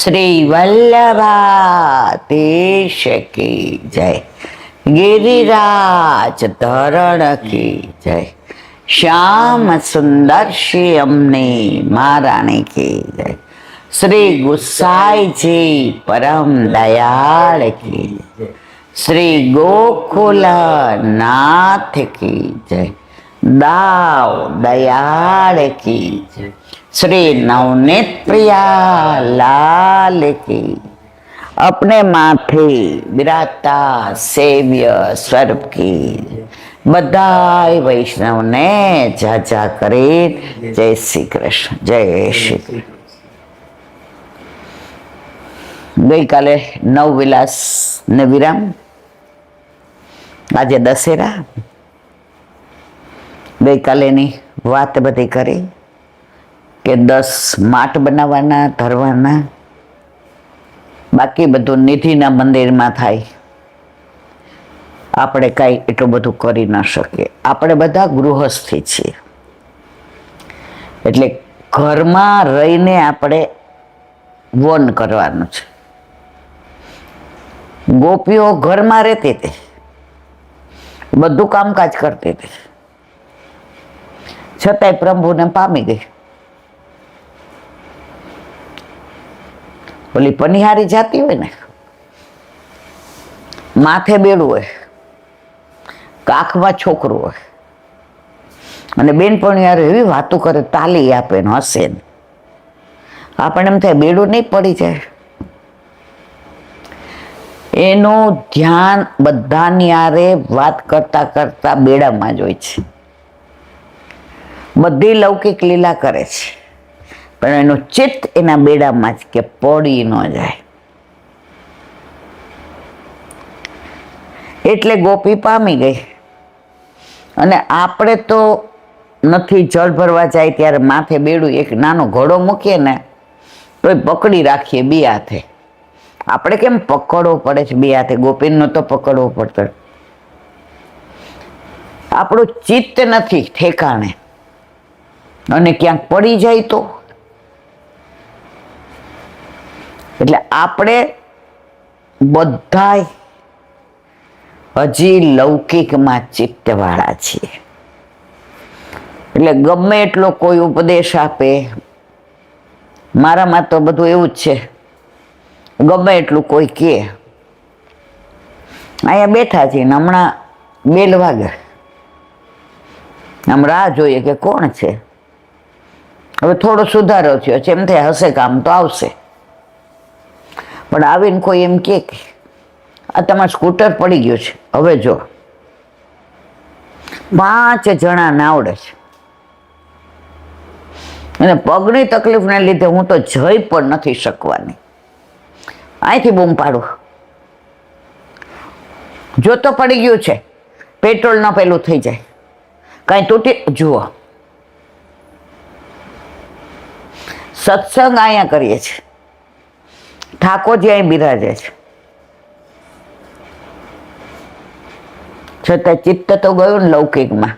શ્રી વલ્લભાધીશ કી જય. ગિરિરાજ ધરણ કી જય. શ્યામ સુંદર શ્રી અમને મહારાણી કી જય. શ્રી ગુસાઈજી પરમ દયાળ કી જય. શ્રી ગોકુલ નાથ કી જય. દાવ દયાળ કી જય. श्री नवनीत प्रिया लाल की. अपने माथे विराजता सेव्य स्वरूप की बधाई वैष्णव ने जाजा करे. जय श्री कृष्ण. जय श्री. गई काले नव विलास ने विराम, आज दशेरा. गई काले वात बधी करी કે 10 માટ બનાવવાના ધરવાના, બાકી બધું નિધિના મંદિરમાં થાય. આપણે કાંઈ એટલું બધું કરી ન શકીએ. આપણે બધા ગૃહસ્થી છીએ, એટલે ઘરમાં રહીને આપણે વન કરવાનું છે. ગોપીઓ ઘરમાં રહેતી હતી, બધું કામકાજ કરતી હતી, છતાંય પ્રભુને પામી ગઈ. ઓલી પનિહારી જાતી હોય ને, માથે બેડું હોય, કાખમાં છોકરું હોય, અને બેનપણી યાર એવી વાતો કરે, તાલી આપે ને હસે ને, આપણને એમ થાય બેડું નહીં પડી જાય. એનું ધ્યાન બધાની યારે વાત કરતા કરતા બેડામાં જ હોય છે. બધી લૌકિક લીલા કરે છે, પણ એનું ચિત્ત એના બેડામાં જ કે પડી ન જાય. એટલે ગોપી પામી ગઈ. અને આપણે તો નથી, જળ ભરવા જાય ત્યારે માથે બેડું એક નાનો ઘોડો મૂકીએ ને તો પકડી રાખીએ બે હાથે. આપણે કેમ પકડવો પડે છે બે હાથે, ગોપીનો તો પકડવો પડતો. આપણું ચિત્ત નથી ઠેકાણે, અને ક્યાંક પડી જાય તો. એટલે આપણે બધાય હજી લૌકિકમાં ચિત્તવાળા છીએ. એટલે ગમે એટલો કોઈ ઉપદેશ આપે, મારામાં તો બધું એવું જ છે, ગમે એટલું કોઈ કહે. અહીંયા બેઠા છીએ ને હમણાં બેલ વાગે, આમ રાહ જોઈએ કે કોણ છે. હવે થોડો સુધારો થયો છે, એમ થાય હશે કામ તો આવશે. પણ આવીને કોઈ એમ કે આ તમારું સ્કૂટર પડી ગયું છે, હવે જો 5 જણાને આવડે છે, અને પગની તકલીફને લીધે હું તો જઈ પણ નથી શકવાની. અહીંથી બૂમ પાડું, જો તો પડી ગયું છે, પેટ્રોલ ન પેલું થઈ જાય, કાંઈ તૂટી. જુઓ, સત્સંગ અહીંયા કરીએ છીએ, ઠાકોરજી અહીં બિરાજે છે, છતાં ચિત્ત તો ગયું ને લૌકિકમાં.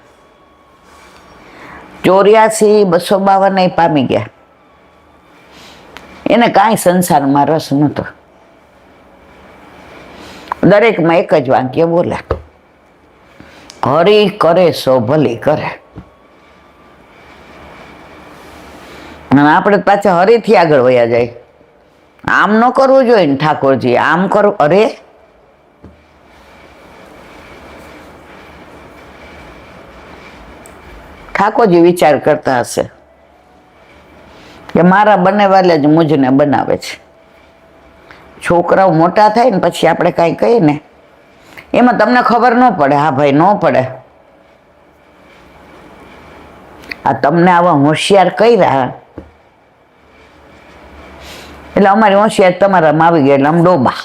84,252 પામી ગયા. એને કાંઈ સંસારમાં રસ નહોતો. દરેકમાં એક જ વાક્ય બોલે, હરી કરે સો ભલી કરે. અને આપણે પાછા હરીથી આગળ વયા જાય. આમ ન કરવું જોઈએ ને ઠાકોરજી, આમ કરો. અરે ઠાકોરજી વિચાર કરતા હશે કે મારા બનેવાલે જ મુજને બનાવે છે. છોકરાઓ મોટા થાય ને પછી આપણે કાંઈ કહીએ ને એમાં તમને ખબર ન પડે. હા ભાઈ, ન પડે. આ તમને આવા હોશિયાર કર્યા એટલે અમારી હોશિયાર તમારામાં આવી ગઈ, એટલે આમ ડોબા.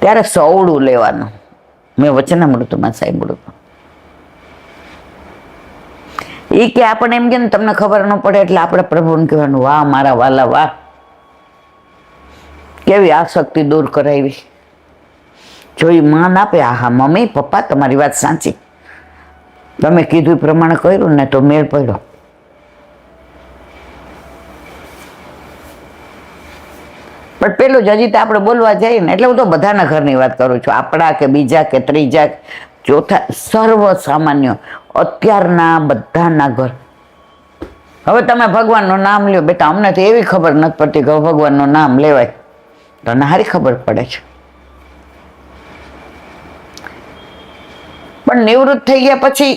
ત્યારે સવડું લેવાનું. મેં વચનામૃતમાં સાંભળ્યું હતું. એ કે આપણને એમ કે ને તમને ખબર ન પડે, એટલે આપણે પ્રભુને કહેવાનું, વાહ મારા વાલા વાહ, કેવી આસક્તિ દૂર કરાવી. જો એ માન આપે, હા મમ્મી પપ્પા તમારી વાત સાચી, તમે કીધું એ પ્રમાણે કર્યું ને તો મેળ પડ્યો. પણ પેલું જ હજી તો આપણે બોલવા જઈએ ને એટલે હું તો બધાના ઘરની વાત કરું છું, આપણા કે બીજા કે ત્રીજા ચોથા સર્વ સામાન્ય અત્યારના બધાના ઘર. હવે તમે ભગવાનનું નામ લ્યો બેટા, અમને તો એવી ખબર નથી પડતી કે ભગવાનનું નામ લેવાય, તને સારી ખબર પડે છે. પણ નિવૃત્ત થઈ ગયા પછી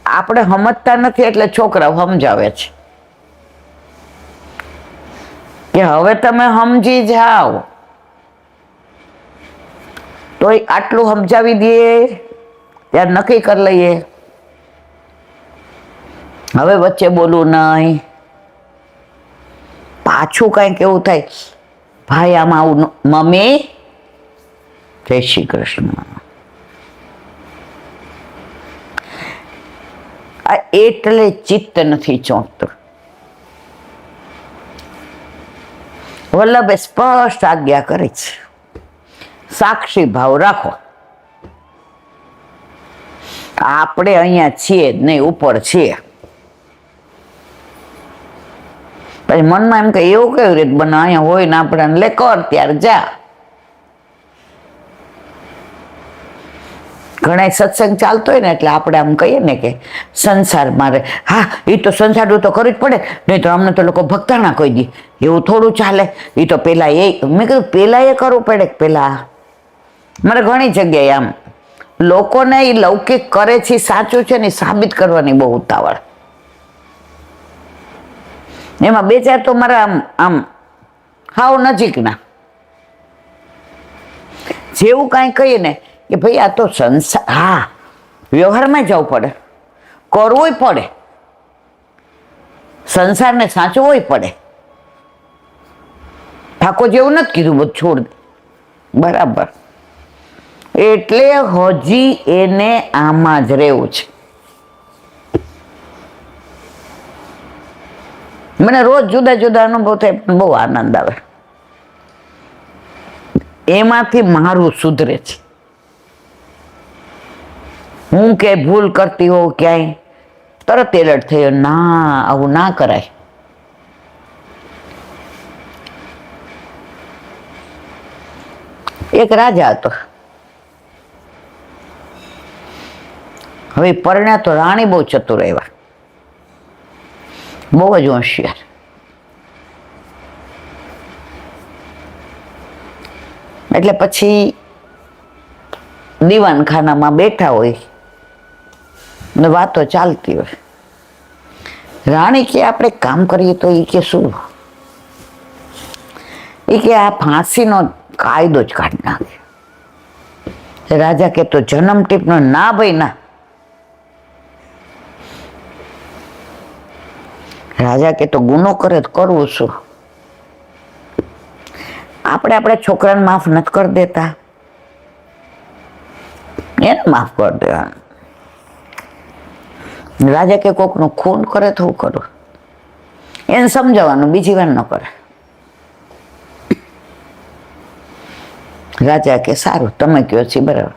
આપણે સમજતા નથી એટલે છોકરાઓ સમજાવે છે કે હવે તમે સમજી જાઓ, તો આટલું સમજાવી દઈએ ત્યારે નક્કી કરી લઈએ હવે વચ્ચે બોલવું નહીં. પાછું કંઈક એવું થાય, ભાઈ આમાં આવું મમ્મી જય શ્રી કૃષ્ણ, આ એટલે ચિત્ત નથી ચોંટતું. વલ્લભે સ્પષ્ટ આજ્ઞા કરી છે, સાક્ષી ભાવ રાખો. આપણે અહીંયા છીએ જ નહીં, ઉપર છીએ. પછી મનમાં એમ કે એવું કેવી રીતે બને, અહીંયા હોય ને આપણે લે કર ત્યારે જા. ઘણા સત્સંગ ચાલતો હોય ને એટલે આપણે આમ કહીએ ને કે સંસાર મારે, હા એ તો સંસારનું તો કરવું જ પડે, નહીં તો અમને તો લોકો ભક્તાણા કહી દે. એવું થોડું ચાલે, એ તો પેલા મેં કીધું પેલા એ કરવું પડે કે પેલા. મારે ઘણી જગ્યાએ આમ લોકોને એ લૌકિક કરે છે સાચું છે ને સાબિત કરવાની બહુ ઉતાવળ. એમાં બે ચાર તો મારા આમ આમ હાવ નજીકના જેવું કાંઈ કહીએ ને કે ભાઈ આ તો સંસાર, હા વ્યવહારમાં જવું પડે, કરવું પડે, સંસારને સાચવવો પડે. ઠાકોર જેવું નથી કીધું બધું છોડ દે, બરાબર. એટલે હજી એને આમાં જ રહેવું છે. મને રોજ જુદા જુદા અનુભવ થાય પણ બહુ આનંદ આવે. એમાંથી મારું સુધરે છે. હું કે ભૂલ કરતી હોઉં ક્યાંય તરત એલર્ટ થયો, ના આવું ના કરાય. એક રાજા હતો, હવે પરણ્યા તો રાણી બહુ ચતુર એવા, બહુ જ હોશિયાર. એટલે પછી દીવાનખાનામાં બેઠા હોય ને વાતો ચાલતી હોય. રાણી કે આપણે કામ કરીએ તો એ કે શું, એ કે આ ફાંસીનો કાયદો જ કાઢી નાખે. રાજા કે તો જન્મ ટીપનો, ના ભાઈ ના. રાજા કે તો ગુનો કરે તો કરવું શું. આપણે આપણા છોકરાને માફ નથી કરી દેતા, એને માફ કરી દેવાનું. રાજા કે કોકનું ખૂન કરે તો હું કરું, એને સમજાવવાનું, બીજી વાર ન કરે. રાજા કે સારું તમે કહો છો બરાબર,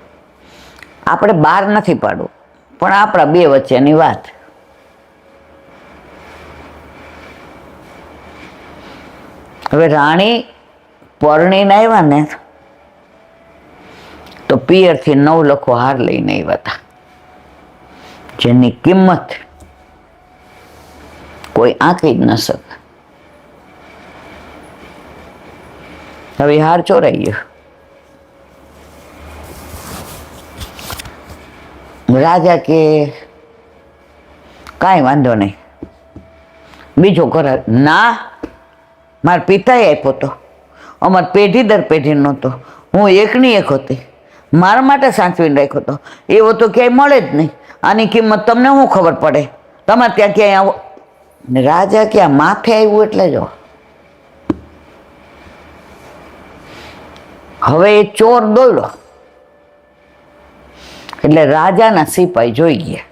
આપણે બહાર નથી પાડવું પણ આપણા બે વચ્ચેની વાત. હવે રાણી પરણીને આવ્યા ને તો પિયરથી 9 લખો હાર લઈને આવ્યા હતા, જેની કિંમત કોઈ આંકી જ ન શકે. હવે હાર ચોરાઈ ગયો. રાજા કે કાંઈ વાંધો નહીં, બીજો કરાર. ના, મારા પિતાએ આપ્યો હતો, અમારે પેઢી દર પેઢી નહોતો, હું એકની એક હતી, મારા માટે સાચવીને રાખ્યો હતો. એવો તો ક્યાંય મળે જ નહીં. આની કિંમત તમને શું ખબર પડે, તમારે ત્યાં ક્યાંય આવો. રાજા ક્યાં માથે આવ્યું એટલે જો હવે એ ચોર દોડ્યો એટલે રાજાના સિપાઈ જોઈ ગયા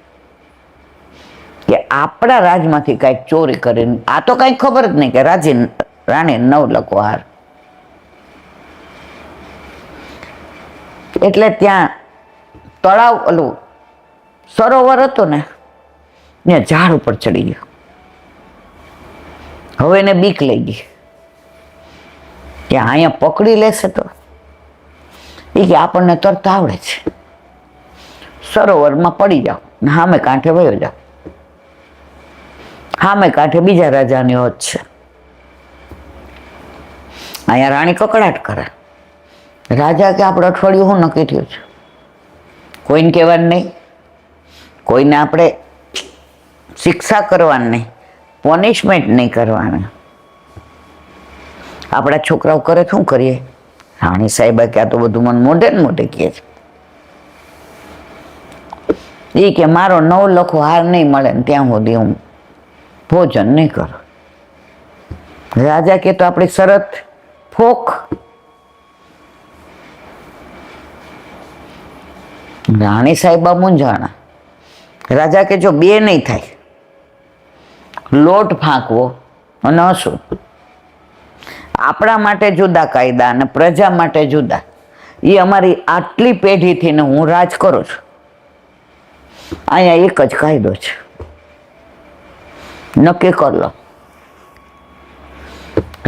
કે આપણા રાજમાંથી કાંઈક ચોરી કરીને, આ તો કાંઈ ખબર જ નહીં કે રાણી 9 લખો હાર. એટલે ત્યાં તળાવ, ઓલું સરોવર હતું ને, ત્યાં ઝાડ ઉપર ચડી ગયો. હવે એને બીક લઈ ગઈ. કે અહીંયા પકડી લેશે તો એ કે આપણને તરતા આવડે છે, સરોવરમાં પડી જાઓ ને સામે કાંઠે વયો જાઓ. સામે કાંઠે બીજા રાજાની હોત છે. અહીંયા રાણી કકડાટ કરે. રાજા કે આપણે અઠવાડિયું શું નક્કી થયું છે, કોઈને કહેવાનું નહીં, કોઈને આપણે શિક્ષા કરવાની નહીં, પનિશમેન્ટ નહીં કરવાની. આપણા છોકરાઓ કરે શું કરીએ? રાણી સાહેબા કે આ તો બધું મને મોઢે ને મોઢે કહે છે. એ કે મારો 9 લખો હાર નહીં મળે ને ત્યાં સુધી હું ભોજન નહીં કરું. રાજા કે તો આપણી શરત ફોક. રાણી સાહેબા મૂંઝાણા. રાજા કે જો બે નહીં થાય, લોટ ફાંકવો અને હસવું, આપણા માટે જુદા કાયદા અને પ્રજા માટે જુદા. એ અમારી આટલી પેઢીથી ને હું રાજ કરું છું. અહીંયા એક જ કાયદો છે, નક્કી કરી લો.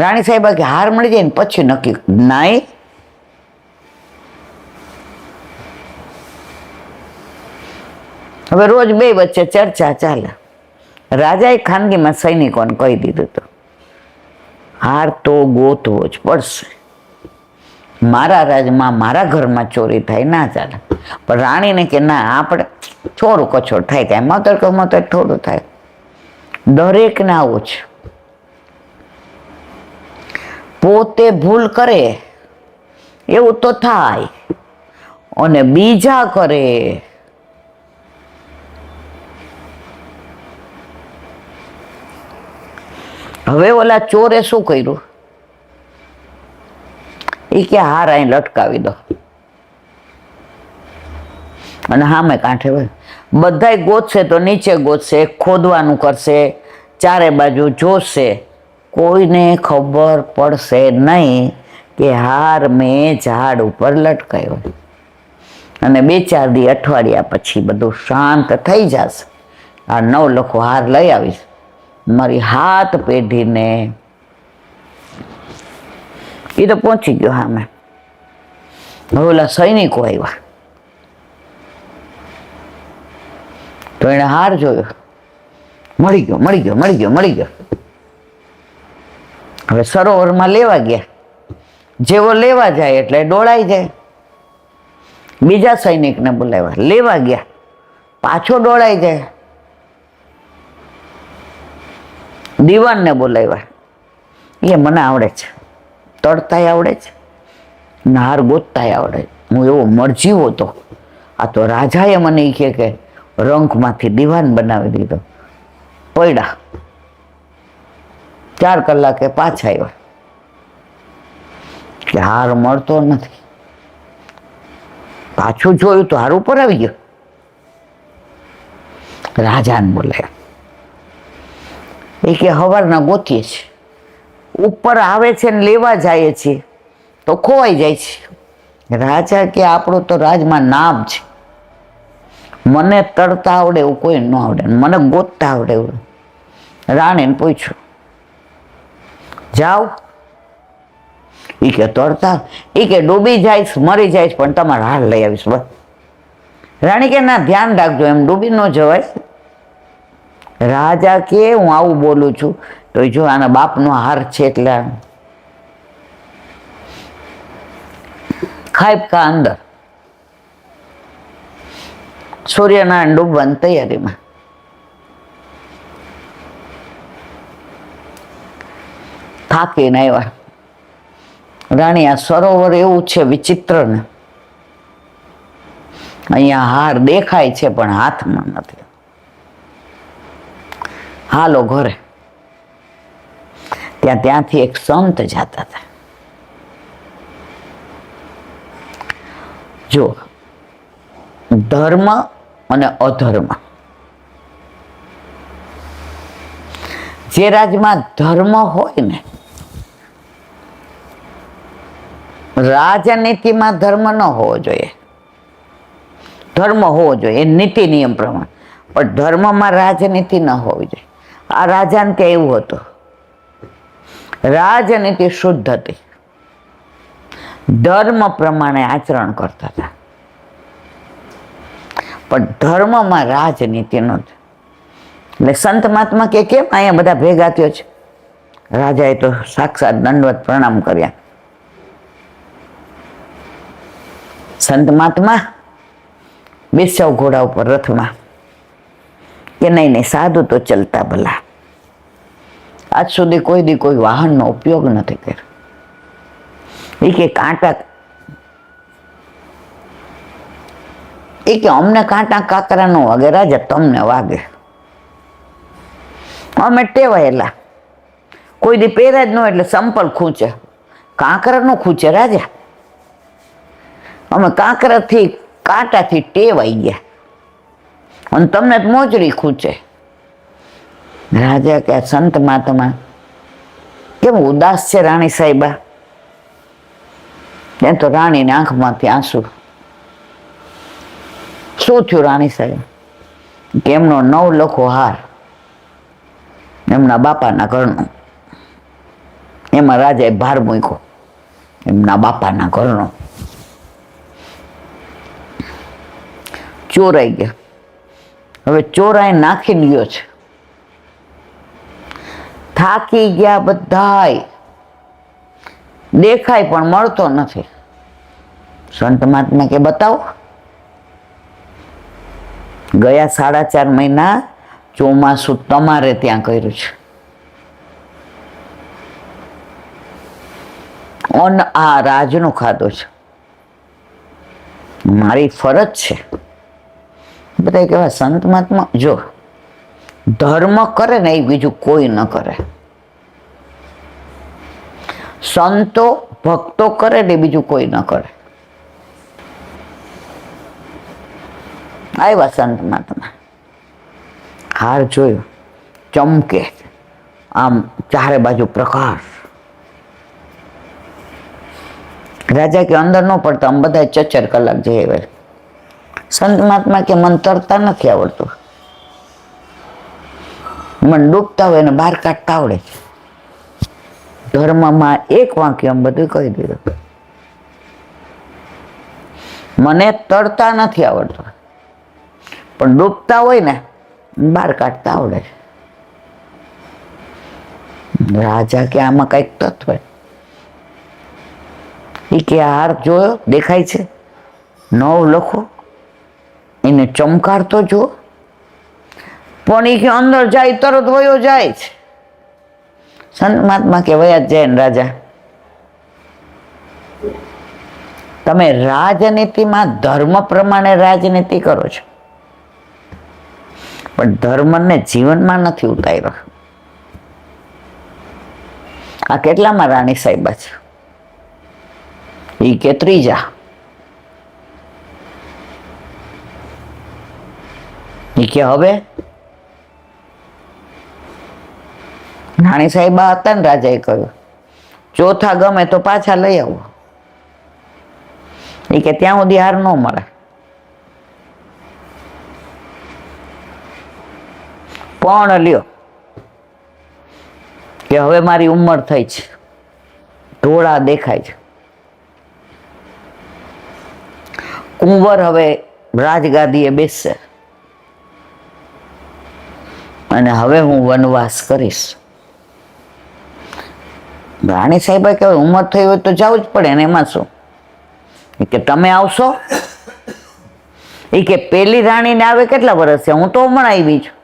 રાણી સાહેબા કે હાર મળી જાય ને પછી નક્કી નાય. હવે રોજ બે વચ્ચે ચર્ચા ચાલે. રાજાએ ખાનગીમાં સૈનિકોને કહી દીધું હતું હાર તો ગોતવો જ પડશે. મારા રાજમાં મારા ઘરમાં ચોરી થાય ના ચાલે. પણ રાણીને કે ના, આપણે ચોરું કચોર થાય, કાંઈ મતર કે મતર થોડું થાય, દરેકને આવું છે. પોતે ભૂલ કરે એવું તો થાય અને બીજા કરે હવે ઓલા ચોરે શું કર્યું? એ કે હાર અહીં લટકાવી દો અને સામે કાંઠે હોય. બધાય ગોતશે તો નીચે ગોતશે, ખોદવાનું કરશે, ચારે બાજુ જોશે, કોઈને ખબર પડશે નહીં કે હાર મેં ઝાડ ઉપર લટકાયો. અને 2-4 દી અઠવાડિયા પછી બધું શાંત થઈ જશે. આ 9 લખો હાર લઈ આવીશ મારી 7 પેઢીને. એ તો પહોંચી ગયો સામે. હવે ઓલા સૈનિકો આવ્યા તો એને હાર જોયો, મળી ગયો મળી ગયો મળી ગયો મળી ગયો. હવે સરોવરમાં લેવા ગયા. જેવો લેવા જાય એટલે ડોળાઈ જાય. બીજા સૈનિકને બોલાવ્યા, લેવા ગયા, પાછો ડોળાઈ જાય. દીવાનને બોલાવ્યા, એ મને આવડે છે, તળતાય આવડે છે, નાર ગોતતાય આવડે. હું એવો મરજીવો હતો. આ તો રાજાએ મને કહે કે રંકમાંથી દીવાન બનાવી દીધો. પડ્યા 4 કલાકે પાછા આવ્યા કે હાર મળતો નથી. પાછું જોયું તો હાર ઉપર આવી ગયો. રાજાને બોલાયા. એ કે હવારના ગોતીએ છે, ઉપર આવે છે ને લેવા જાય છે તો ખોવાઈ જાય છે. રાજા કે આપણું તો રાજમાં નામ છે, મને તરતા આવડે એવું કોઈ ન આવડે, મને ગોતતા આવડે એવું. રાણીને પૂછ્યું, જાઓ. એ કે તરતા? એ કે ડૂબી જઈશ, મરી જઈશ, પણ તમારે હાર લઈ આવીશ બસ. રાણી કે ના, ધ્યાન રાખજો, એમ ડૂબી ન જવાય. રાજા કે હું આવું બોલું છું તો જો આના બાપનો હાર છે એટલે ખાઈપકા અંદર. સૂર્યનારાયણ ડૂબવાની તૈયારીમાં. થાકીને આવ્યા. રાણી, આ સરોવર એવું છે વિચિત્ર ને, અહીંયા હાર દેખાય છે પણ હાથમાં નથી. હાલો ઘરે. ત્યાંથી એક સંત જતા હતા. જો ધર્મ અને અધર્મ, જે રાજમાં ધર્મ હોય ને, રાજનીતિમાં ધર્મ ન હોવો જોઈએ. ધર્મ હોવો જોઈએ એ નીતિ નિયમ પ્રમાણે, પણ ધર્મમાં રાજનીતિ ન હોવી જોઈએ. આ રાજાને ત્યાં એવું હતું. રાજનીતિ શુદ્ધ હતી, ધર્મ પ્રમાણે આચરણ કરતા હતા. પણ ધર્મમાં રાજનીતિ નહોતી. એટલે સંત મહાત્મા કે કેમ અહીંયા બધા ભેગા થયો છે? રાજાએ તો સાક્ષાત દંડવત પ્રણામ કર્યા. સંત મહાત્મા બેસાવ ઘોડા ઉપર રથમાં. કે નહીં નહીં, સાધુ તો ચલતા ભલા. આજ સુધી કોઈ દી કોઈ વાહનનો ઉપયોગ નથી કર્યો. એ કે કાંટા, એ કે અમને કાંટા કાકરા નો વાગે, રાજા તમને વાગે. અમે ટેવાયેલા, કોઈ દી પહેરા જ ન એટલે સંપલ ખૂંચે, કાંકરા નો ખૂંચે રાજા. અમે કાંકરાથી કાંટાથી ટેવાઈ ગયા અને તમને મોજડી ખૂંચે. રાજા કે સંત મહાત્મા કેમ ઉદાસ છે રાણી સાહેબા? ત્યાં તો રાણીની આંખમાંથી આંસુ. શું થયું રાણી સાહેબ? કે એમનો 9 લખો હાર એમના બાપાના ઘરનો, એમાં રાજાએ ભાર મૂક્યો એમના બાપાના ઘરનો. ચોરાઈ ગયા. હવે ચોરાઈ નાખીને ગયો છે. થાકી ગયા બધાય, દેખાય પણ મળતો નથી. સંત મહાત્મા કે બતાવો. ગયા 4.5 મહિના ચોમાસું તમારે ત્યાં કર્યું છે અને આ રાજનો ખાધો છે. મારી ફરજ છે. બધા કહેવાય સંત મહાત્મા જો ધર્મ કરે ને એ બીજું કોઈ ન કરે. સંતો ભક્તો કરે ને બીજું કોઈ ન કરે. આવ્યા સંત મહાત્મા, હાર જોયો, ચમકે, આમ ચારે બાજુ પ્રકાશ. રાજા કે અંદર ન પડતા, આમ બધા 4 કલાક જઈ. સંત મહાત્મા કે મને તરતા નથી આવડતું, મને ડૂબતા હોય ને બહાર કાઢતા આવડે છે. ધર્મમાં એક વાક્ય બધું કહી દીધું. મને તરતા નથી આવડતું પણ ડૂબતા હોય ને બહાર કાઢતા આવડે છે. રાજા કે આમાં કઈક તત્વ. એ કે હાર જોયો, દેખાય છે 9 લખો, એને ચમકારતો જો. પણ એ કે અંદર જાય તરત વયો જાય છે. સંત મહાત્મા કે વયા જ જાય ને રાજા. તમે રાજનીતિમાં ધર્મ પ્રમાણે રાજનીતિ કરો છો પણ ધર્મને જીવનમાં નથી ઉતાર્યો. આ કેટલામાં રાણી સાહેબા છે? એ કે 3જા. એ કે હવે રાણી સાહેબા હતા ને, રાજાએ કહ્યું 4થા ગમે તો પાછા લઈ આવો. એ કે ત્યાં સુધી હાર ન મળે. પણ લ્યો કે હવે મારી ઉંમર થઈ છે, ધોળા દેખાય છે, કુંવર હવે રાજગાદીએ બેસશે અને હવે હું વનવાસ કરીશ. રાણી સાહેબે કે ઉંમર થઈ હોય તો જવું જ પડે ને, એમાં શું? કે તમે આવશો? એ કે પેલી રાણીને આવે કેટલા વર્ષ છે? હું તો હમણાં આવી છું.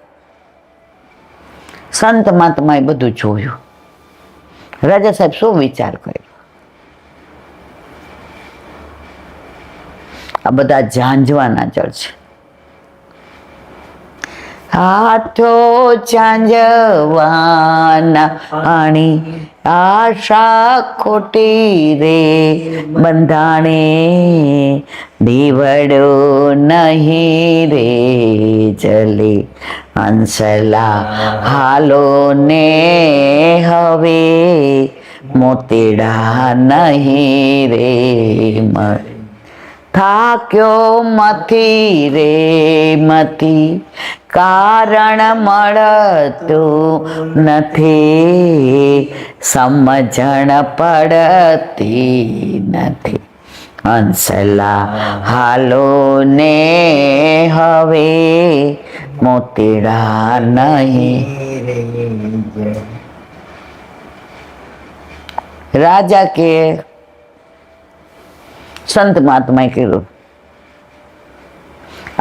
સંત મહાત્માએ બધું જોયું. રાજા સાહેબ શું વિચાર કર્યો? આ બધા ઝાંઝવાના જળ છે. હાથો ઝાંઝવાના આણી આશા ખોટી રે બંધાણે દીવડો નહીં રે જલે હંસલા હાલો ને હવે મોતીડા નહીં રે મળે. થાક્યો મથી રે મથી, કારણ મળતું નથી, સમજણ પડતી નથી. હંસલા હાલો ને હવે, મોતીડા નહીં. રાજા કે સંત મહાત્માએ કીધું,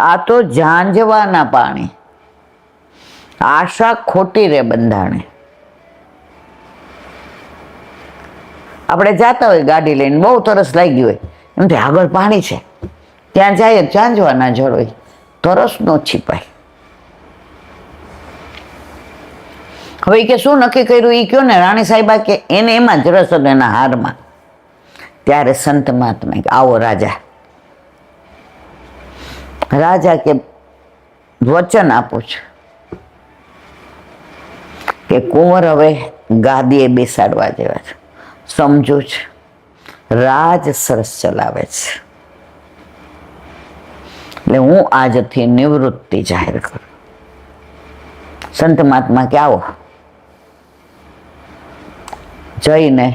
આ તો ઝાંઝવાના પાણી, આશા ખોટી રે બંધાણે. આપણે જાતા હોય ગાડી લઈને, બહુ તરસ લાગી હોય, એમથી આગળ પાણી છે, ત્યાં જાય ઝાંઝવાના જળ હોય, તરસ નો છીપાય. હવે કે શું નક્કી કર્યું એ કયો ને. રાણી સાહેબા કે એને એમાં જ રસ હતો, એના હારમાં. ત્યારે સંત મહાત્મા કે આવો રાજા. રાજા કે વચન આપું છું કે કુંવર હવે ગાદીએ બેસાડવા જેવા છે, સમજુ છે, રાજ સરસ ચલાવે છે, એટલે હું આજથી નિવૃત્તિ જાહેર કરું. સંત મહાત્મા કે આવો. જઈને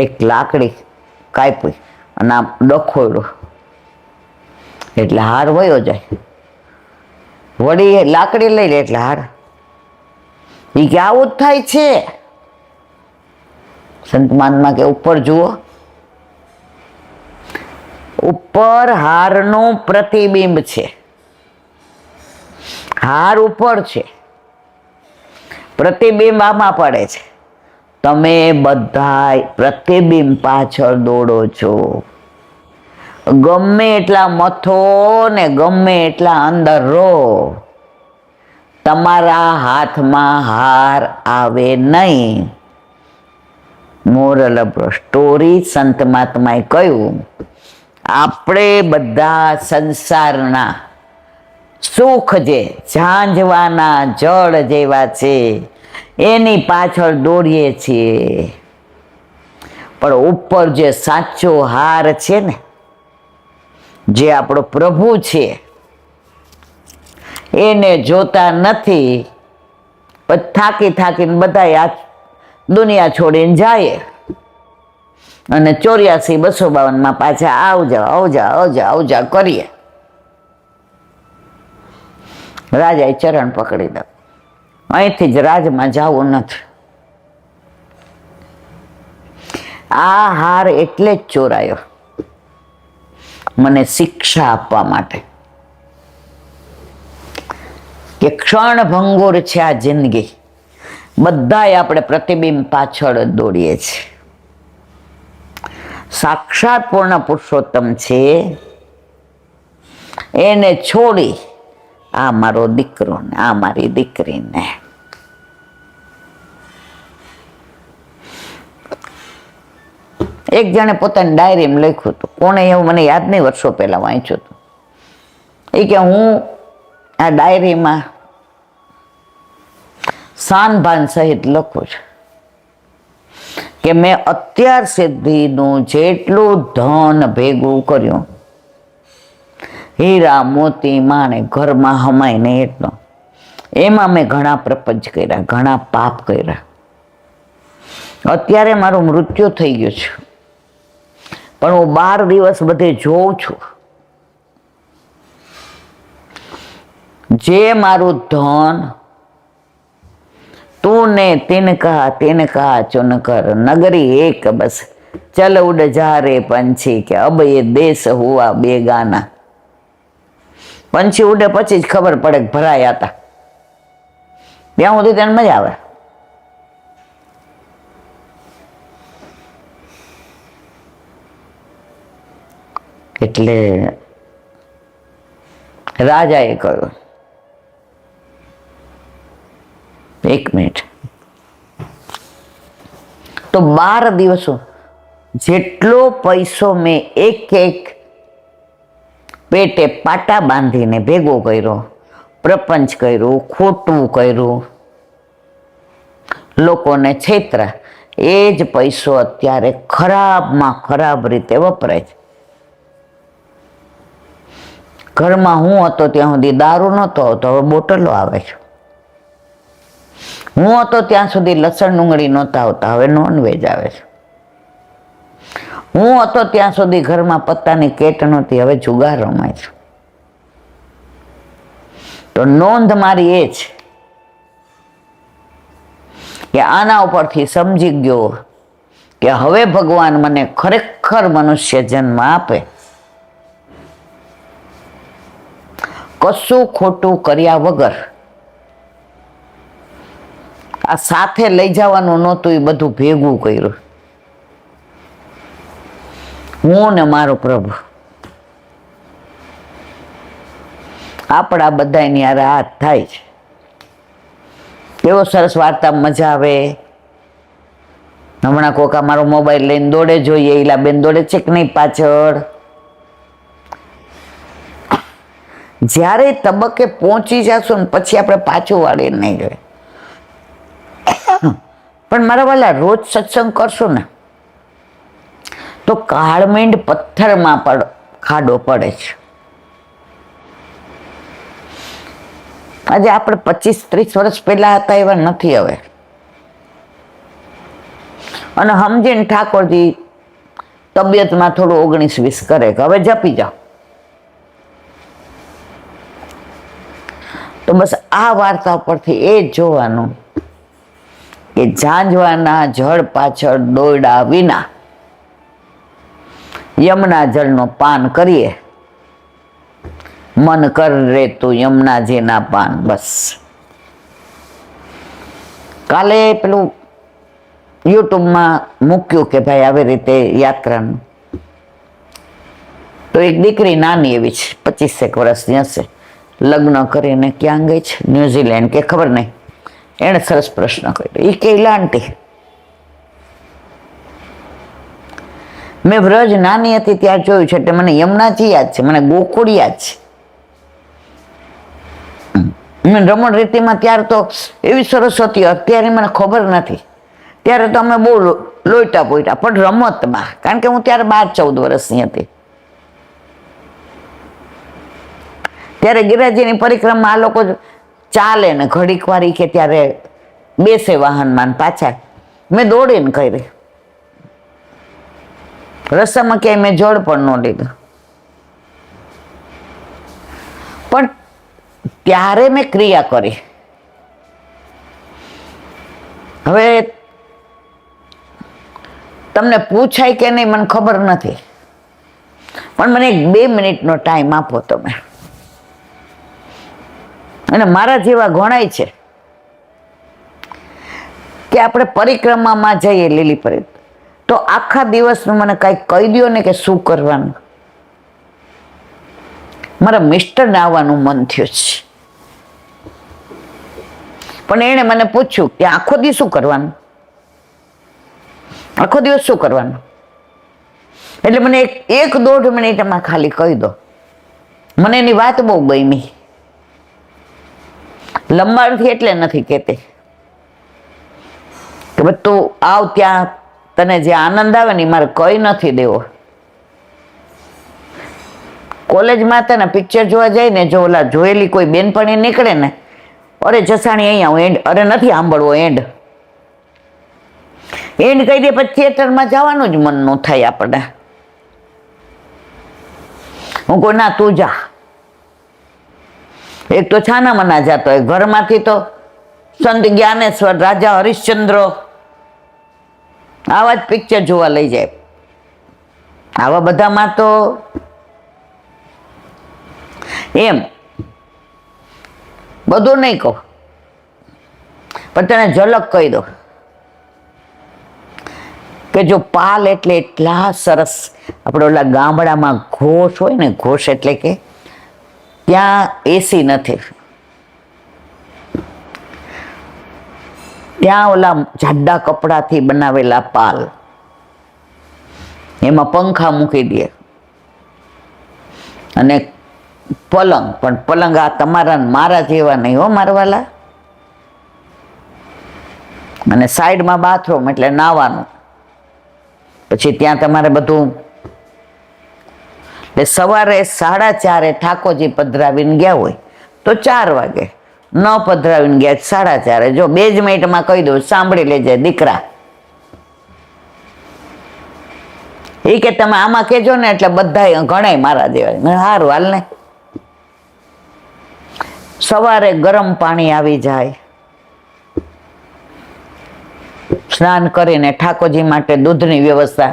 એક લાકડી કાપી અને આમ ડખોડ્યું એટલે હાર વયો જાય. વળી લાકડી લઈ લે એટલે હાર. એ કે આવું જ થાય છે. સંત મહાત્મા કે ઉપર જુઓ, ઉપર હારનું પ્રતિબિંબ છે. હાર ઉપર છે, પ્રતિબિંબ આમાં પડે છે. તમે બધા પ્રતિબિંબ પાછળ દોડો છો. ગમે એટલા મથો ને ગમે એટલા અંદર રહો, તમારા હાથમાં હાર આવે નહીં. મોરલ ઓફ સ્ટોરી, સંત મહાત્માએ કહ્યું, આપણે બધા સંસારના સુખ જે ઝાંઝવાના જળ જેવા છે એની પાછળ દોડીએ છીએ, પણ ઉપર જે સાચો હાર છે ને, જે આપણો પ્રભુ છે, એને જોતા નથી. પછી થાકી થાકીને બધા આ દુનિયા છોડીને જાય અને 84-252 પાછા આવજા કરીએ. રાજાએ ચરણ પકડી દો, અહીંથી જ રાજમાં જવું નથી. આ હાર એટલે જ ચોરાયો, મને શિક્ષા આપવા માટે કે ક્ષણ ભંગુર છે આ જિંદગી. બધાય આપણે પ્રતિબિંબ પાછળ દોડીએ છીએ. સાક્ષાત પૂર્ણ પુરુષોત્તમ છે, એને છોડી આ મારો દીકરો ને આ મારી દીકરીને. એક જણે પોતાની ડાયરીમાં લખ્યું હતું, કોણે એવું મને યાદ નહીં, વર્ષો પહેલા વાંચ્યું હતું. એ કે હું આ ડાયરીમાં શાનભાન સહિત લખું છું કે મેં અત્યાર સુધીનું જેટલું ધન ભેગું કર્યું, હીરા મોતી માને ઘરમાં હમાઈને એટલો, એમાં મેં ઘણા પ્રપંચ કર્યા, ઘણા પાપ કર્યા. અત્યારે મારું મૃત્યુ થઈ ગયું છે, પણ હું 12 દિવસ બધે જોઉં છું. જે મારું ધન તું ને તિન કહા ચુન કર, નગરી એક બસ ચલ ઉડ જા રે પંછી, કે અબ ये देश हुआ बेगाना. પંછી ઉડે પછી જ ખબર પડે કે ભરાયા હતા. ત્યાં સુધી તેને મજા આવે. એટલે રાજાએ કહ્યું, એક મિનિટ, તો 12 દિવસો જેટલો પૈસો મેં એક પેટે પાટા બાંધીને ભેગો કર્યો, પ્રપંચ કર્યું, ખોટું કર્યું, લોકોને છેતરા, એ જ પૈસો અત્યારે ખરાબમાં ખરાબ રીતે વપરાય છે. ઘરમાં હું હતો ત્યાં સુધી દારૂ નહોતો આવતો, હવે બોટલો આવે છે. હું હતો ત્યાં સુધી લસણ ડુંગળી નહોતા આવતા, હવે નોનવેજ આવે છે. હું હતો ત્યાં સુધી ઘરમાં પત્તાની કેટ નહોતી, હવે જુગાર રમાય છે. તો નોંધ મારી એ છે કે આના ઉપરથી સમજી ગયો કે હવે ભગવાન મને ખરેખર મનુષ્ય જન્મ આપે, કશું ખોટું કર્યા વગર. આ સાથે લઈ જવાનું નહોતું, એ બધું ભેગું કર્યું. હું ને મારો પ્રભુ, આપણા બધાની યાર હાથ થાય છે. કેવો સરસ વાર્તા, મજા આવે. હમણાં કોકા મારો મોબાઈલ લઈને દોડે, જોઈએ ઈલાબેન દોડે છે કે નહીં પાછળ. જ્યારે તબક્કે પહોંચી જશું ને પછી આપણે પાછું વાળી નહીં જોઈએ. પણ મારા વાલા રોજ સત્સંગ કરશું ને તો કાળમેંડ પથ્થરમાં પણ ખાડો પડે છે. આજે આપણે 25-30 વર્ષ પહેલા હતા એવા નથી હવે. અને સમજીને ઠાકોરજી તબિયતમાં થોડું 19-20 કરે કે હવે જપી જાઓ. તો બસ આ વાર્તા પરથી એ જ જોવાનું કે ઝાંઝવાના જળ પાછળ દોયડા વિના યમુના જળનો પાન કરીએ. મન કર રે તું યમુનાજીના પાન. બસ કાલે પેલું યુટ્યુબમાં મૂક્યું કે ભાઈ આવી રીતે યાત્રાનું. તો એક દીકરી નાની એવી છે, 25 વર્ષની હશે, લગ્ન કરીને ક્યાં ગઈ છે, ન્યુઝીલેન્ડ કે ખબર નહીં. એણે સરસ પ્રશ્ન કર્યો. એ કે આંટી, મેં વ્રજ નાની હતી ત્યારે જોયું છે, એટલે મને યમુનાજી યાદ છે, મને ગોકુળ યાદ છે. રમણ રીતિમાં ત્યારે તો એવી સરસ હતી, અત્યારે મને ખબર નથી. ત્યારે તો અમે બહુ લોટા પોઈટા, પણ રમતમાં, કારણ કે હું ત્યારે 12-14 વર્ષની હતી. ત્યારે ગિરિરાજની પરિક્રમા આ લોકો ચાલે ને ઘડીક વારી કે ત્યારે બેસે વાહનમાં પાછા. મેં દોડીને કરી. રસ્તામાં ક્યાંય મેં જળ પણ ન લીધું. પણ ત્યારે મેં ક્રિયા કરી. હવે તમને પૂછાય કે નહીં મને ખબર નથી, પણ મને 2 મિનિટનો ટાઈમ આપો તમે. અને મારા જેવા ઘણાય છે કે આપણે પરિક્રમામાં જઈએ લીલી પરિક્રમા, તો આખા દિવસનું મને કાંઈક કહી દો ને કે શું કરવાનું. મારા મિસ્ટરને આવવાનું મન થયું છે, પણ એણે મને પૂછ્યું કે આખો દિવસ શું કરવાનું, આખો દિવસ શું કરવાનું. એટલે મને 1-1.5 મિનિટમાં ખાલી કહી દો. મને એની વાત બહુ ગમી. લંબાણથી એટલે નથી કહેતી કે તું આવ ત્યાં તને જે આનંદ આવે ને મારે કઈ નથી દેવો. કોલેજમાં તને પિક્ચર જોવા જાય ને, જો ઓલા જોયેલી કોઈ બેનપણી નીકળે ને, અરે જસાણી અહીંયા હું એન્ડ, અરે નથી સાંભળવો એન્ડ કહી દે, પછી થિયેટરમાં જવાનું જ મન ન થાય આપણને. હું કહું ના તું જા. એક તો છાનામાં ના જતો હોય, ઘરમાંથી તો સંત જ્ઞાનેશ્વર, રાજા હરિશ્ચંદ્ર આવા જ પિક્ચર જોવા લઈ જાય. આવા બધામાં તો એમ બધું નહીં કહો, પણ તને ઝલક કહી દો કે જો પાલ એટલે એટલા સરસ. આપણે ઓલા ગામડામાં ઘોષ હોય ને, ઘોષ એટલે કે ત્યાં એસી નથી, ત્યાં ઓલા જાડા કપડાથી બનાવેલા પાલ, એમાં પંખા મૂકી દે અને પલંગ, પણ પલંગ આ તમારા મારા જેવા નહીં હો મારવાલા. અને સાઈડમાં બાથરૂમ એટલે નાવાનું. પછી ત્યાં તમારે બધું એટલે સવારે 4:30 ઠાકોરજી પધરાવીને ગયા હોય તો 4 વાગે, ન પધરાવીને ગયા 4:30. જો 2 જ મિનિટમાં કહી દઉં, સાંભળી લેજે દીકરા. એ કે તમે આમાં કહેજો ને એટલે બધા ઘણાય મારા જેવા. સારું હાલ ને. સવારે ગરમ પાણી આવી જાય, સ્નાન કરીને ઠાકોરજી માટે દૂધની વ્યવસ્થા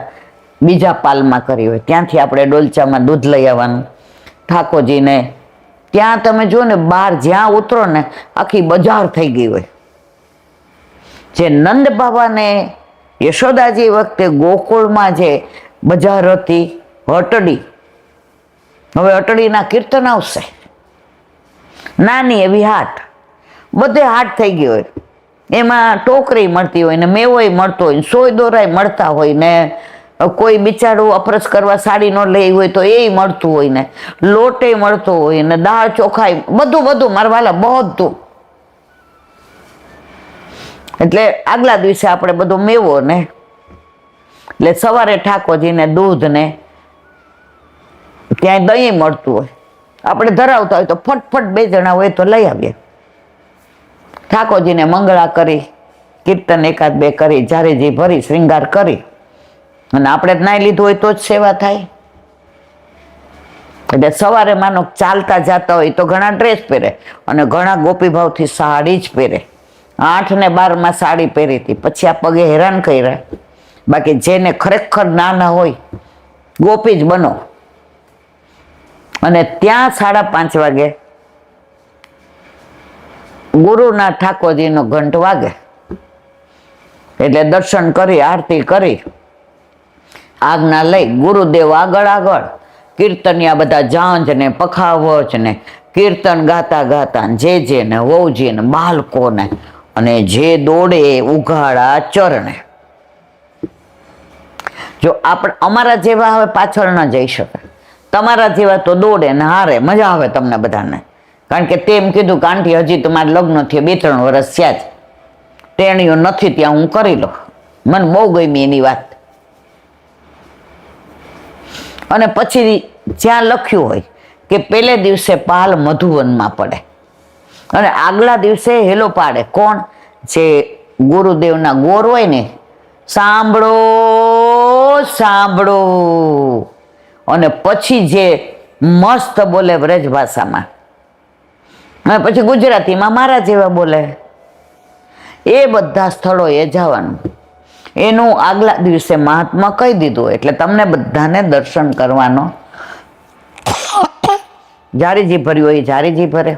બીજા પાલમાં કરી હોય, ત્યાંથી આપણે ડોલચામાં દૂધ લઈ આવવાનું ઠાકોરજીને. ત્યાં તમે જુઓ ને, બહાર જ્યાં ઉતરો ને આખી બજાર થઈ ગઈ હોય. જે નંદ બાબાને યશોદાજી વખતે ગોકુળમાં જે બજાર હતી, હટડી, હવે હટડીના કીર્તન આવશે. નાની એવી હાટ, બધે હાટ થઈ ગઈ હોય. એમાં ટોકરી મળતી હોય ને મેવોય મળતો હોય, સોય દોરાય મળતા હોય ને, કોઈ બિચારું અપરસ કરવા સાડી ન લઈ હોય તો એ મળતું હોય ને, લોટે મળતો હોય ને, દાળ ચોખાઈ બધું મારા વાલા બધું. એટલે આગલા દિવસે આપણે બધો મેવો ને, એટલે સવારે ઠાકોરજીને દૂધ ને ત્યાં દહીં મળતું હોય. આપણે ધરાવતા હોય તો ફટફટ 2 જણા હોય તો લઈ આવીએ. ઠાકોરજીને મંગળા કરી, કીર્તન 1-2 કરી, જારેજી ભરી, શ્રૃંગાર કરી, અને આપણે નાઈ લીધું હોય તો જ સેવા થાય. એટલે સવારે માનો ચાલતા જતા હોય તો ઘણા ડ્રેસ પહેરે અને ઘણા ગોપીભાવથી સાડી જ પહેરે. 8 ને 12 સાડી પહેરી હતી, પછી આ પગે હેરાન કર્યા. બાકી જેને ખરેખર નાના હોય, ગોપી જ બનો. અને ત્યાં 5:30 વાગે ગુરુના ઠાકોરજીનો ઘંટ વાગે, એટલે દર્શન કરી, આરતી કરી, આજ્ઞા લઈ ગુરુદેવ આગળ કીર્તનિયા બધા જાંજ ને પખાવચ ને કીર્તન ગાતા જે ને વહુજી ને બાળકો ને, અને જે દોડે ઉઘાડા ચરણે. જો આપણે અમારા જેવા હવે પાછળ ન જઈ શકે, તમારા જેવા તો દોડે ને હારે, મજા આવે તમને બધાને. કારણ કે તેમ કીધું કે આંટી હજી તો મારા લગ્ન થયા 2-3 વર્ષ થયા જ, ટેણીઓ નથી ત્યાં હું કરી લો. મને બહુ ગમી એની વાત. અને પછી જ્યાં લખ્યું હોય કે પહેલે દિવસે પાલ મધુવનમાં પડે અને આગલા દિવસે હેલો પાડે કોણ? જે ગુરુદેવના ગોર હોય ને, સાંભળો સાંભળો, અને પછી જે મસ્ત બોલે વ્રજ ભાષામાં, અને પછી ગુજરાતીમાં મારા જેવા બોલે. એ બધા સ્થળોએ જવાનું. એનું આગલા દિવસે મહાત્મા કહી દીધું, એટલે તમને બધાને દર્શન કરવાનો. જારીજી ભર્યું હોય જારીજી ભરે.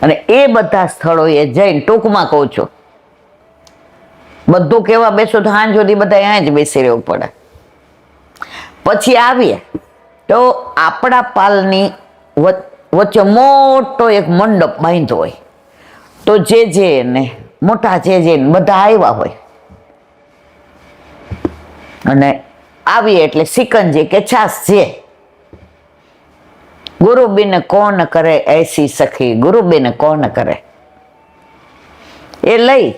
અને એ બધા સ્થળોએ જઈને, ટૂંકમાં કહું છું, બધું કેવા બેસો તો સાંજ સુધી બધા અહીંયા જ બેસી રહેવું પડે. પછી આવીએ તો આપણા પાલની વચ્ચે મોટો એક મંડપ બાંધ્યો હોય. તો જે ને મોટા જે બધા આવ્યા હોય, અને આવીએ એટલે સિકંજી કે છાસ જે ગુરુબીને કોણ કરે એસી સખી, ગુરુબીને કોણ કરે, એ લઈ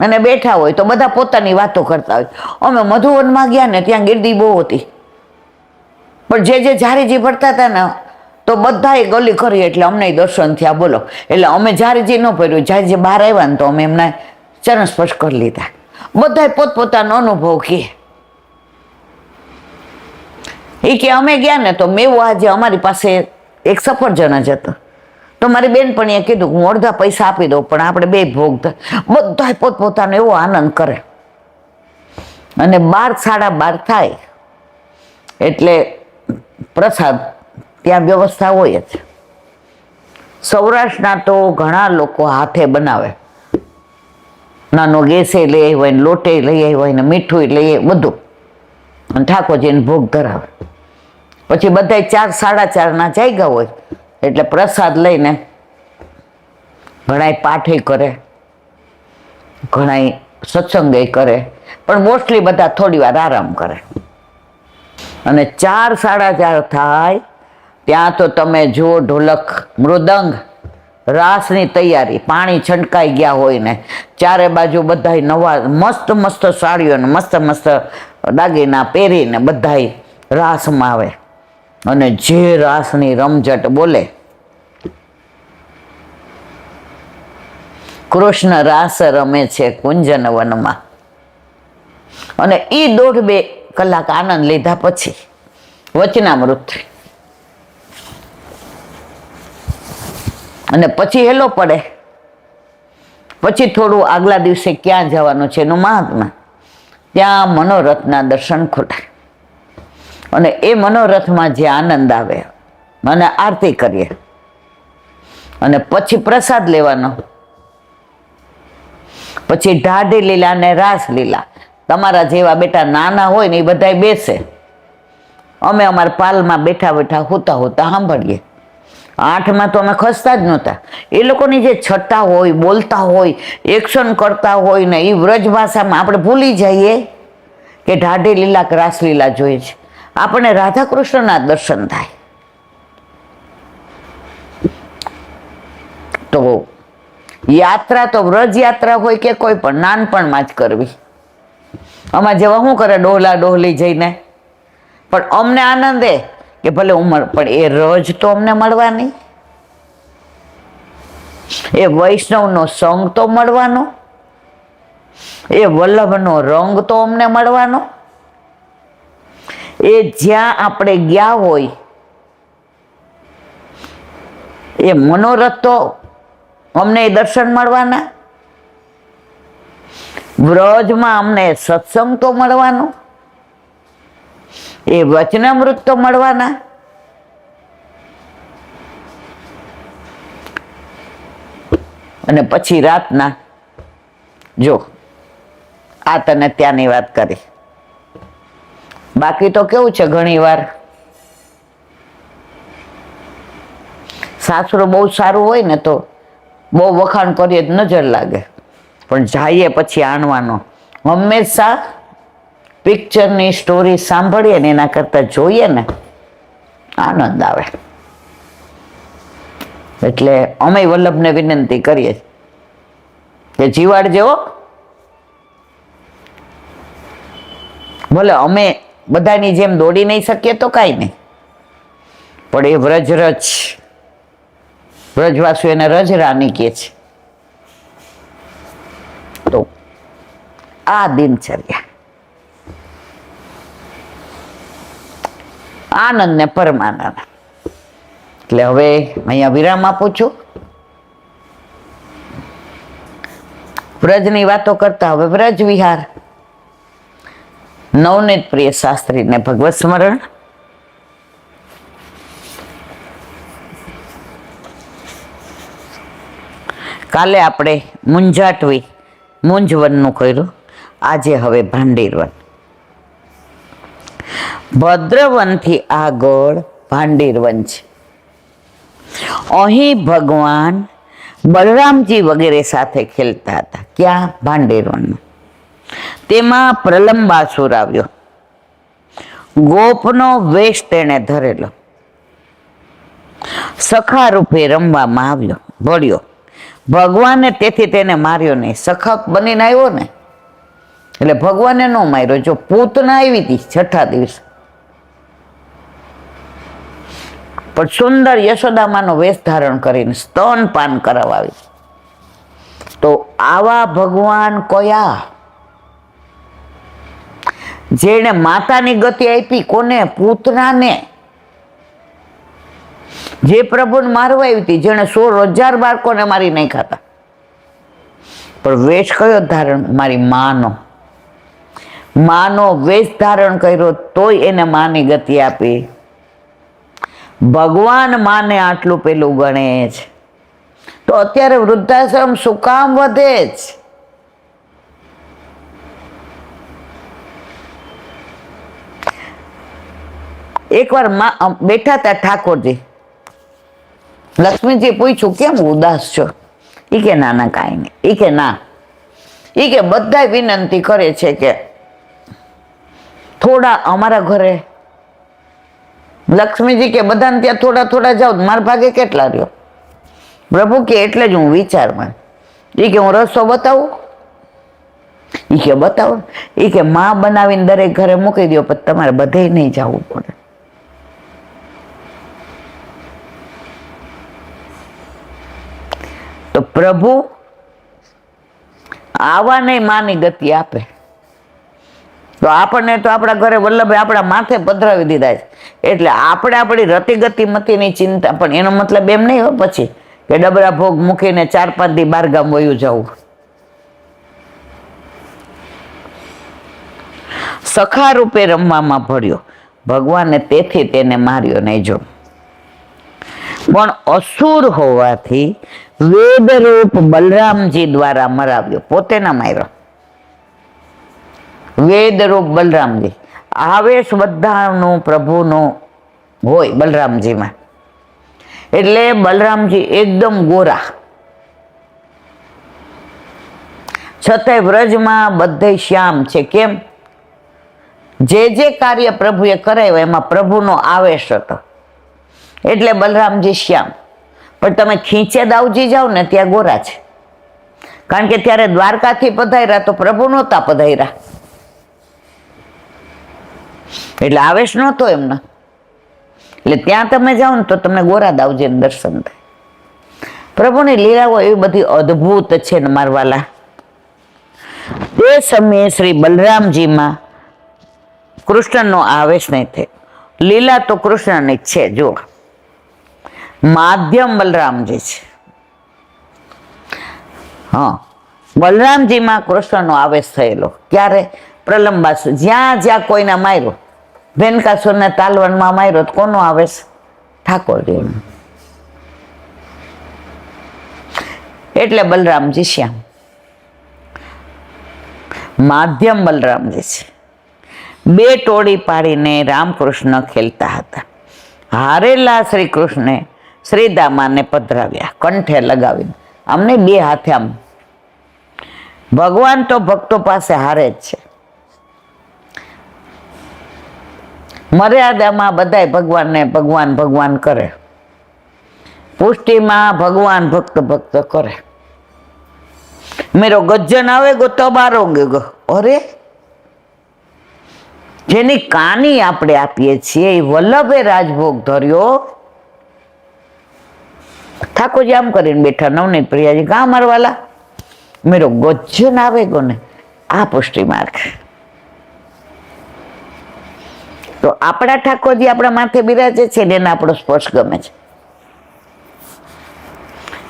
અને બેઠા હોય તો બધા પોતાની વાતો કરતા હોય. અમે મધુવનમાં ગયા ને, ત્યાં ગીરદી બહુ હતી, પણ જે જારીજી ભરતા હતા ને તો બધાએ ગલી કરી, એટલે અમને દર્શન થયા. બોલો, એટલે અમે જારીજી ન ભર્યું, જારીજી બહાર આવ્યા ને તો અમે એમના ચરણ સ્પર્શ કરી લીધા. બધાએ પોતપોતાનો અનુભવ કહે. એ કે અમે ગયા ને તો મેવો આજે અમારી પાસે એક સફરજન જ હતો, તો મારી બેનપણીએ કીધું હું અડધા પૈસા આપી દઉં, પણ આપણે 2 ભોગ. બધા પોતપોતાનો એવો આનંદ કરે. અને 12-12:30 થાય એટલે પ્રસાદ ત્યાં વ્યવસ્થા હોય જ. સૌરાષ્ટ્રના તો ઘણા લોકો હાથે બનાવે, નાનો ગેસે લઈ આવ્યો હોય ને, લોટે લઈ આવ્યો હોય ને, મીઠું લઈ આવ્યું બધું, અને ઠાકોરજીને ભોગ ધરાવે. પછી બધા 4-4:30 જાગ્યા હોય એટલે પ્રસાદ લઈને ઘણાય પાઠે કરે, ઘણાય સત્સંગે કરે, પણ મોસ્ટલી બધા થોડી વાર આરામ કરે. અને 4-4:30 થાય ત્યાં તો તમે જો ઢોલક, મૃદંગ, રાસની તૈયારી, પાણી છંટકાઈ ગયા હોય ને, ચારે બાજુ બધાય નવા મસ્ત સાડીઓ ને મસ્ત દાગીના પહેરીને બધાય રાસમાં આવે અને જે રાસની રમઝટ બોલે, કૃષ્ણ રાસ રમે છે કુંજન વનમાં, અને એ 1.5-2 કલાક આનંદ લીધા પછી વચનામૃત થઈ અને પછી હેલો પડે. પછી થોડું આગલા દિવસે ક્યાં જવાનું છે એનું મહાત્મા, ત્યાં મનોરથના દર્શન ખોલે અને એ મનોરથમાં જે આનંદ આવે અને આરતી કરીએ અને પછી પ્રસાદ લેવાનો, પછી ઢાઢી લીલા ને રાસ લીલા. તમારા જેવા બેટા નાના હોય ને એ બધા બેસે, અમે અમારા પાલમાં બેઠા બેઠા હોતા હોતા સાંભળીએ. 8માં તો અમે ખસતા જ નહોતા. એ લોકોની જે છઠ્ઠા હોય, બોલતા હોય, એક્શન કરતા હોય ને એ વ્રજ ભાષામાં આપણે ભૂલી જઈએ કે ઢાઢી લીલા કે રાસલીલા જોઈએ છે. આપણને રાધા કૃષ્ણના દર્શન થાય. તો યાત્રા તો વ્રજ યાત્રા હોય કે કોઈ પણ નાનપણમાં જ કરવી. આમાં જેવા શું કરે ડોહલા ડોહલી જઈને, પણ અમને આનંદ એ કે ભલે ઉંમર પણ એ રજ તો અમને મળવાની, એ વૈષ્ણવનો સંગ તો મળવાનો, એ વલ્લભનો રંગ તો અમને મળવાનો, એ જ્યાં આપણે ગયા હોય એ મનોરથ તો અમને એ દર્શન મળવાના, વ્રજમાં અમને સત્સંગ તો મળવાનો, એ વચનામૃત તો મળવાના. અને પછી રાતના જો આ તને ત્યાંની વાત કરી. બાકી તો કેવું છે, ઘણી વાર સાસરું બહુ સારું હોય ને તો બહુ વખાણ કરીએ તો નજર લાગે, પણ જઈએ પછી આણવાનો. હંમેશા પિક્ચરની સ્ટોરી સાંભળીએ ને એના કરતા જોઈએ ને આનંદ આવે. એટલે અમે વલ્લભને વિનંતી કરીએ કે જીવાડ જેવો, ભલે અમે બધાની જેમ દોડી નહીં શકીએ તો કાંઈ નહીં, પણ એ વ્રજવાસીઓ એને રજરાની કહે છે. તો આ દિનચર્યા આનંદ ને પરમાનંદ. એટલે હવે અહીંયા વિરામ આપું છું. વ્રજની વાતો કરતા હવે વ્રજ વિહાર. નવનીત પ્રિય શાસ્ત્રીને ભગવત સ્મરણ. કાલે આપણે મુંજાટવી મુંજવનનું કર્યું, આજે હવે ભાંડીરવન. ભદ્રવનથી આગળ ભાંડીરવન છે. અહીં ભગવાન બલરામજી વગેરે સાથે ખેલતા હતા. ક્યાં? ભાંડીરવનમાં. તેમાં પ્રલંબાસુર આવ્યો, ગોપનો વેશ તેણે ધરેલો, સખા રૂપે રમવામાં આવ્યો, ભળ્યો. ભગવાને તેથી તેને માર્યો નહીં. સખા બનીને આવ્યો ને એટલે ભગવાને ન માર્યો. જો પૂતના આવી હતી 6ઠા દિવસે, પણ સુંદર યશોદામાનો વેશ ધારણ કરીને સ્તનપાન કરાવી. તો આવા ભગવાન કયા? જેને માતાની ગતિ આપી. કોને? પૂતનાને. જે પ્રભુને મારવા આવી હતી, જેને 16,000 બાળકોને મારી નહીં ખાતા, પણ વેશ કયો ધારણ? મારી માનો વેશ ધારણ કર્યો, તોય એને માની ગતિ આપી. ભગવાન માને આટલું પેલું ગણે છે, તો અત્યારે વૃદ્ધાશ્રમ શું કામ વધે છે? એકવાર બેઠા હતા ઠાકોરજી, લક્ષ્મીજી પૂછ્યું કેમ ઉદાસ છો? ઈ કે ના કાંઈ નહીં. ઈ કે ના, ઈ કે બધા વિનંતી કરે છે કે થોડા અમારા ઘરે. લક્ષ્મીજી કે બધાને ત્યાં થોડા થોડા જાઓ, મારા ભાગે કેટલા રહ્યો? પ્રભુ કે એટલે જ હું વિચારમાં. ઈ કે હું રસ્તો બતાવું? એ કે બતાવો, એ કે માં બનાવીને દરેક ઘરે મૂકી દો, પણ તમારે બધે નહીં જવું પડે. તો પ્રભુ આવા નહીં માની ગતિ આપે. તો આપણને તો આપણા ઘરે વલ્લભે આપણા માથે પધરાવી દીધા છે, એટલે આપણે આપણી રતિગતિ મતીની ચિંતા. પણ એનો મતલબ એમ નહીં હોય પછી કે ડબરા ભોગ મૂકીને 4-5 દી બહારગામ વયું જવું. સખા રૂપે રમવામાં ભળ્યો, ભગવાને તેથી તેને માર્યો નહીં. જો પણ અસુર હોવાથી વેદરૂપ બલરામજી દ્વારા મરાવ્યો, પોતે ના માર્યો. વેદરૂપ બલરામજી, આવેશ બધાનો પ્રભુનો હોય બલરામજીમાં. એટલે બલરામજી એકદમ ગોરા, છતાંય વ્રજમાં બધે શ્યામ છે. કેમ? જે કાર્ય પ્રભુએ કરાવ્યું એમાં પ્રભુનો આવેશ હતો, એટલે બલરામજી શ્યામ. પણ તમે ખીંચે દાવજી જાઓ ને ત્યાં ગોરા છે, કારણ કે ત્યારે દ્વારકાથી પધાર્યા તો પ્રભુ નહોતા પધાર્યા, એટલે આવેશ નહોતો એમનો. એટલે ત્યાં તમે જાઓ ને તો તમને ગોરા દાવજીને દર્શન થાય. પ્રભુની લીલાઓ એવી બધી અદ્ભુત છે ને મારવાલા. તે સમયે શ્રી બલરામજીમાં કૃષ્ણનો આવેશ નહીં થયો. લીલા તો કૃષ્ણની જ છે. જો માધ્યમ બલરામજી છે. હા, બલરામજીમાં કૃષ્ણનો આવેશ થયેલો. ક્યારે? પ્રલંબાસુર જ્યાં જ્યાં કોઈના માર્યો, ભેનકાસુરને તાલવનમાં માર્યો તો કોનો આવેશ? ઠાકોરજીનો. એટલે બલરામજી શ્યામ, માધ્યમ બલરામજી છે. બે ટોળી પાડીને રામકૃષ્ણ ખેલતા હતા. હારેલા શ્રી કૃષ્ણે શ્રીદામાને પધરાવ્યા, કંઠે લગાવીને. આમને બે હાથે આમ. ભગવાન તો ભક્તો પાસે હારે જ છે. મર્યાદામાં બધાય ભગવાનને ભગવાન ભગવાન કરે, પુષ્ટિમાં ભગવાન ભક્ત ભક્ત કરે. મેરો ગજ્જન આવે ગો તબારો ગો. અરે જેની કાની આપણે આપીએ છીએ એ વલ્લભે રાજભોગ ધર્યો. ઠાકોરજી આમ કરીને બેઠા, નવનીત પ્રિયાજી કાં મારવાલા, મેરો ગજ્જન આવે ગો ને આ પુષ્ટિ માર્ગ. તો આપણા ઠાકોરજી આપણા માથે બિરાજે છે ને એને આપણો સ્પર્શ ગમે છે.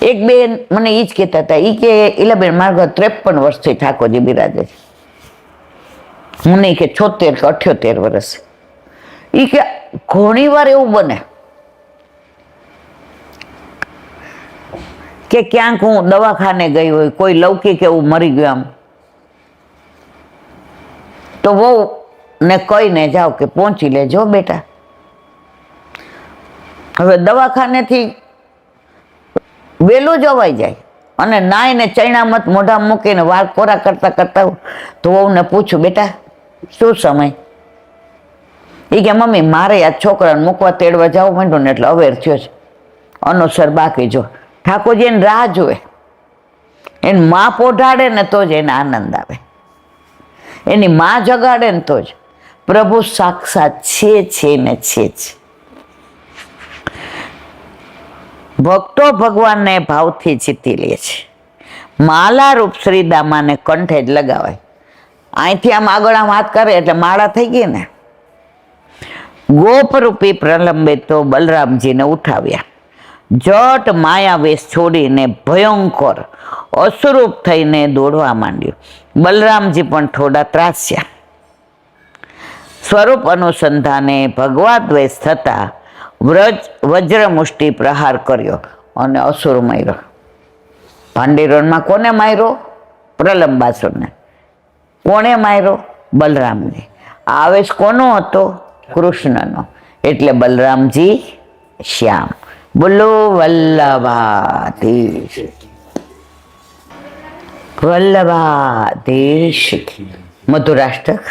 એક બેન મને એ જ કહેતા હતા, એ કે ઇલાબેન મારા 53 વર્ષથી ઠાકોરજી બિરાજે છે. હું નહીં કે 76 કે 78 વર્ષ. એ કે ઘણી વાર એવું બને કે ક્યાંક હું દવાખાને ગઈ હોય, કોઈ લૌકિક એવું મરી ગયું આમ, તો વહુ ને કહીને જાઓ કે પહોંચી લેજો બેટા. હવે દવાખાનેથી વહેલું જવાઈ જાય અને નાઈને ચૈણામત મોઢા મૂકીને વાળ કોરા કરતા કરતા તો વહુને પૂછું, બેટા શું સમય? એ કે મમ્મી મારે આ છોકરાને મૂકવા તેડવા જવું માંડ્યું ને એટલે અવેર થયો છે, અનુસર બાકી. જો ઠાકોરજી એને રાહ જોવે, એને માં પોઢાડે ને તો જ એને આનંદ આવે, એની માં જગાડે ને તો જ. પ્રભુ સાક્ષાત છે ને છે જ. ભક્તો ભગવાનને ભાવથી જીતી લે છે. માલા રૂપ શ્રીદામાને કંઠે જ લગાવાય. અહીંથી આમ આગળ આમ હાથ કરે એટલે માળા થઈ ગઈ ને. ગોપરૂપી પ્રલંબે તો બલરામજીને ઉઠાવ્યા. જટ માયાવેશ છોડીને ભયંકર અસ્વરૂપ થઈને દોડવા માંડ્યું. બલરામજી પણ થોડા ત્રાસ્યા. સ્વરૂપ અનુસંધાને ભગવાદ્વેષ થતા વજ્રમુષ્ટિ પ્રહાર કર્યો અને અસુર માર્યો. પાંડિરણમાં કોને માર્યો? પ્રલંબાસુરને. કોણે માર્યો? બલરામજી. આવેશ કોનો હતો? કૃષ્ણનો. એટલે બલરામજી શ્યામ. બોલો વલ્લભાધીશ, વલ્લભાધીશ. મધુરાષ્ટક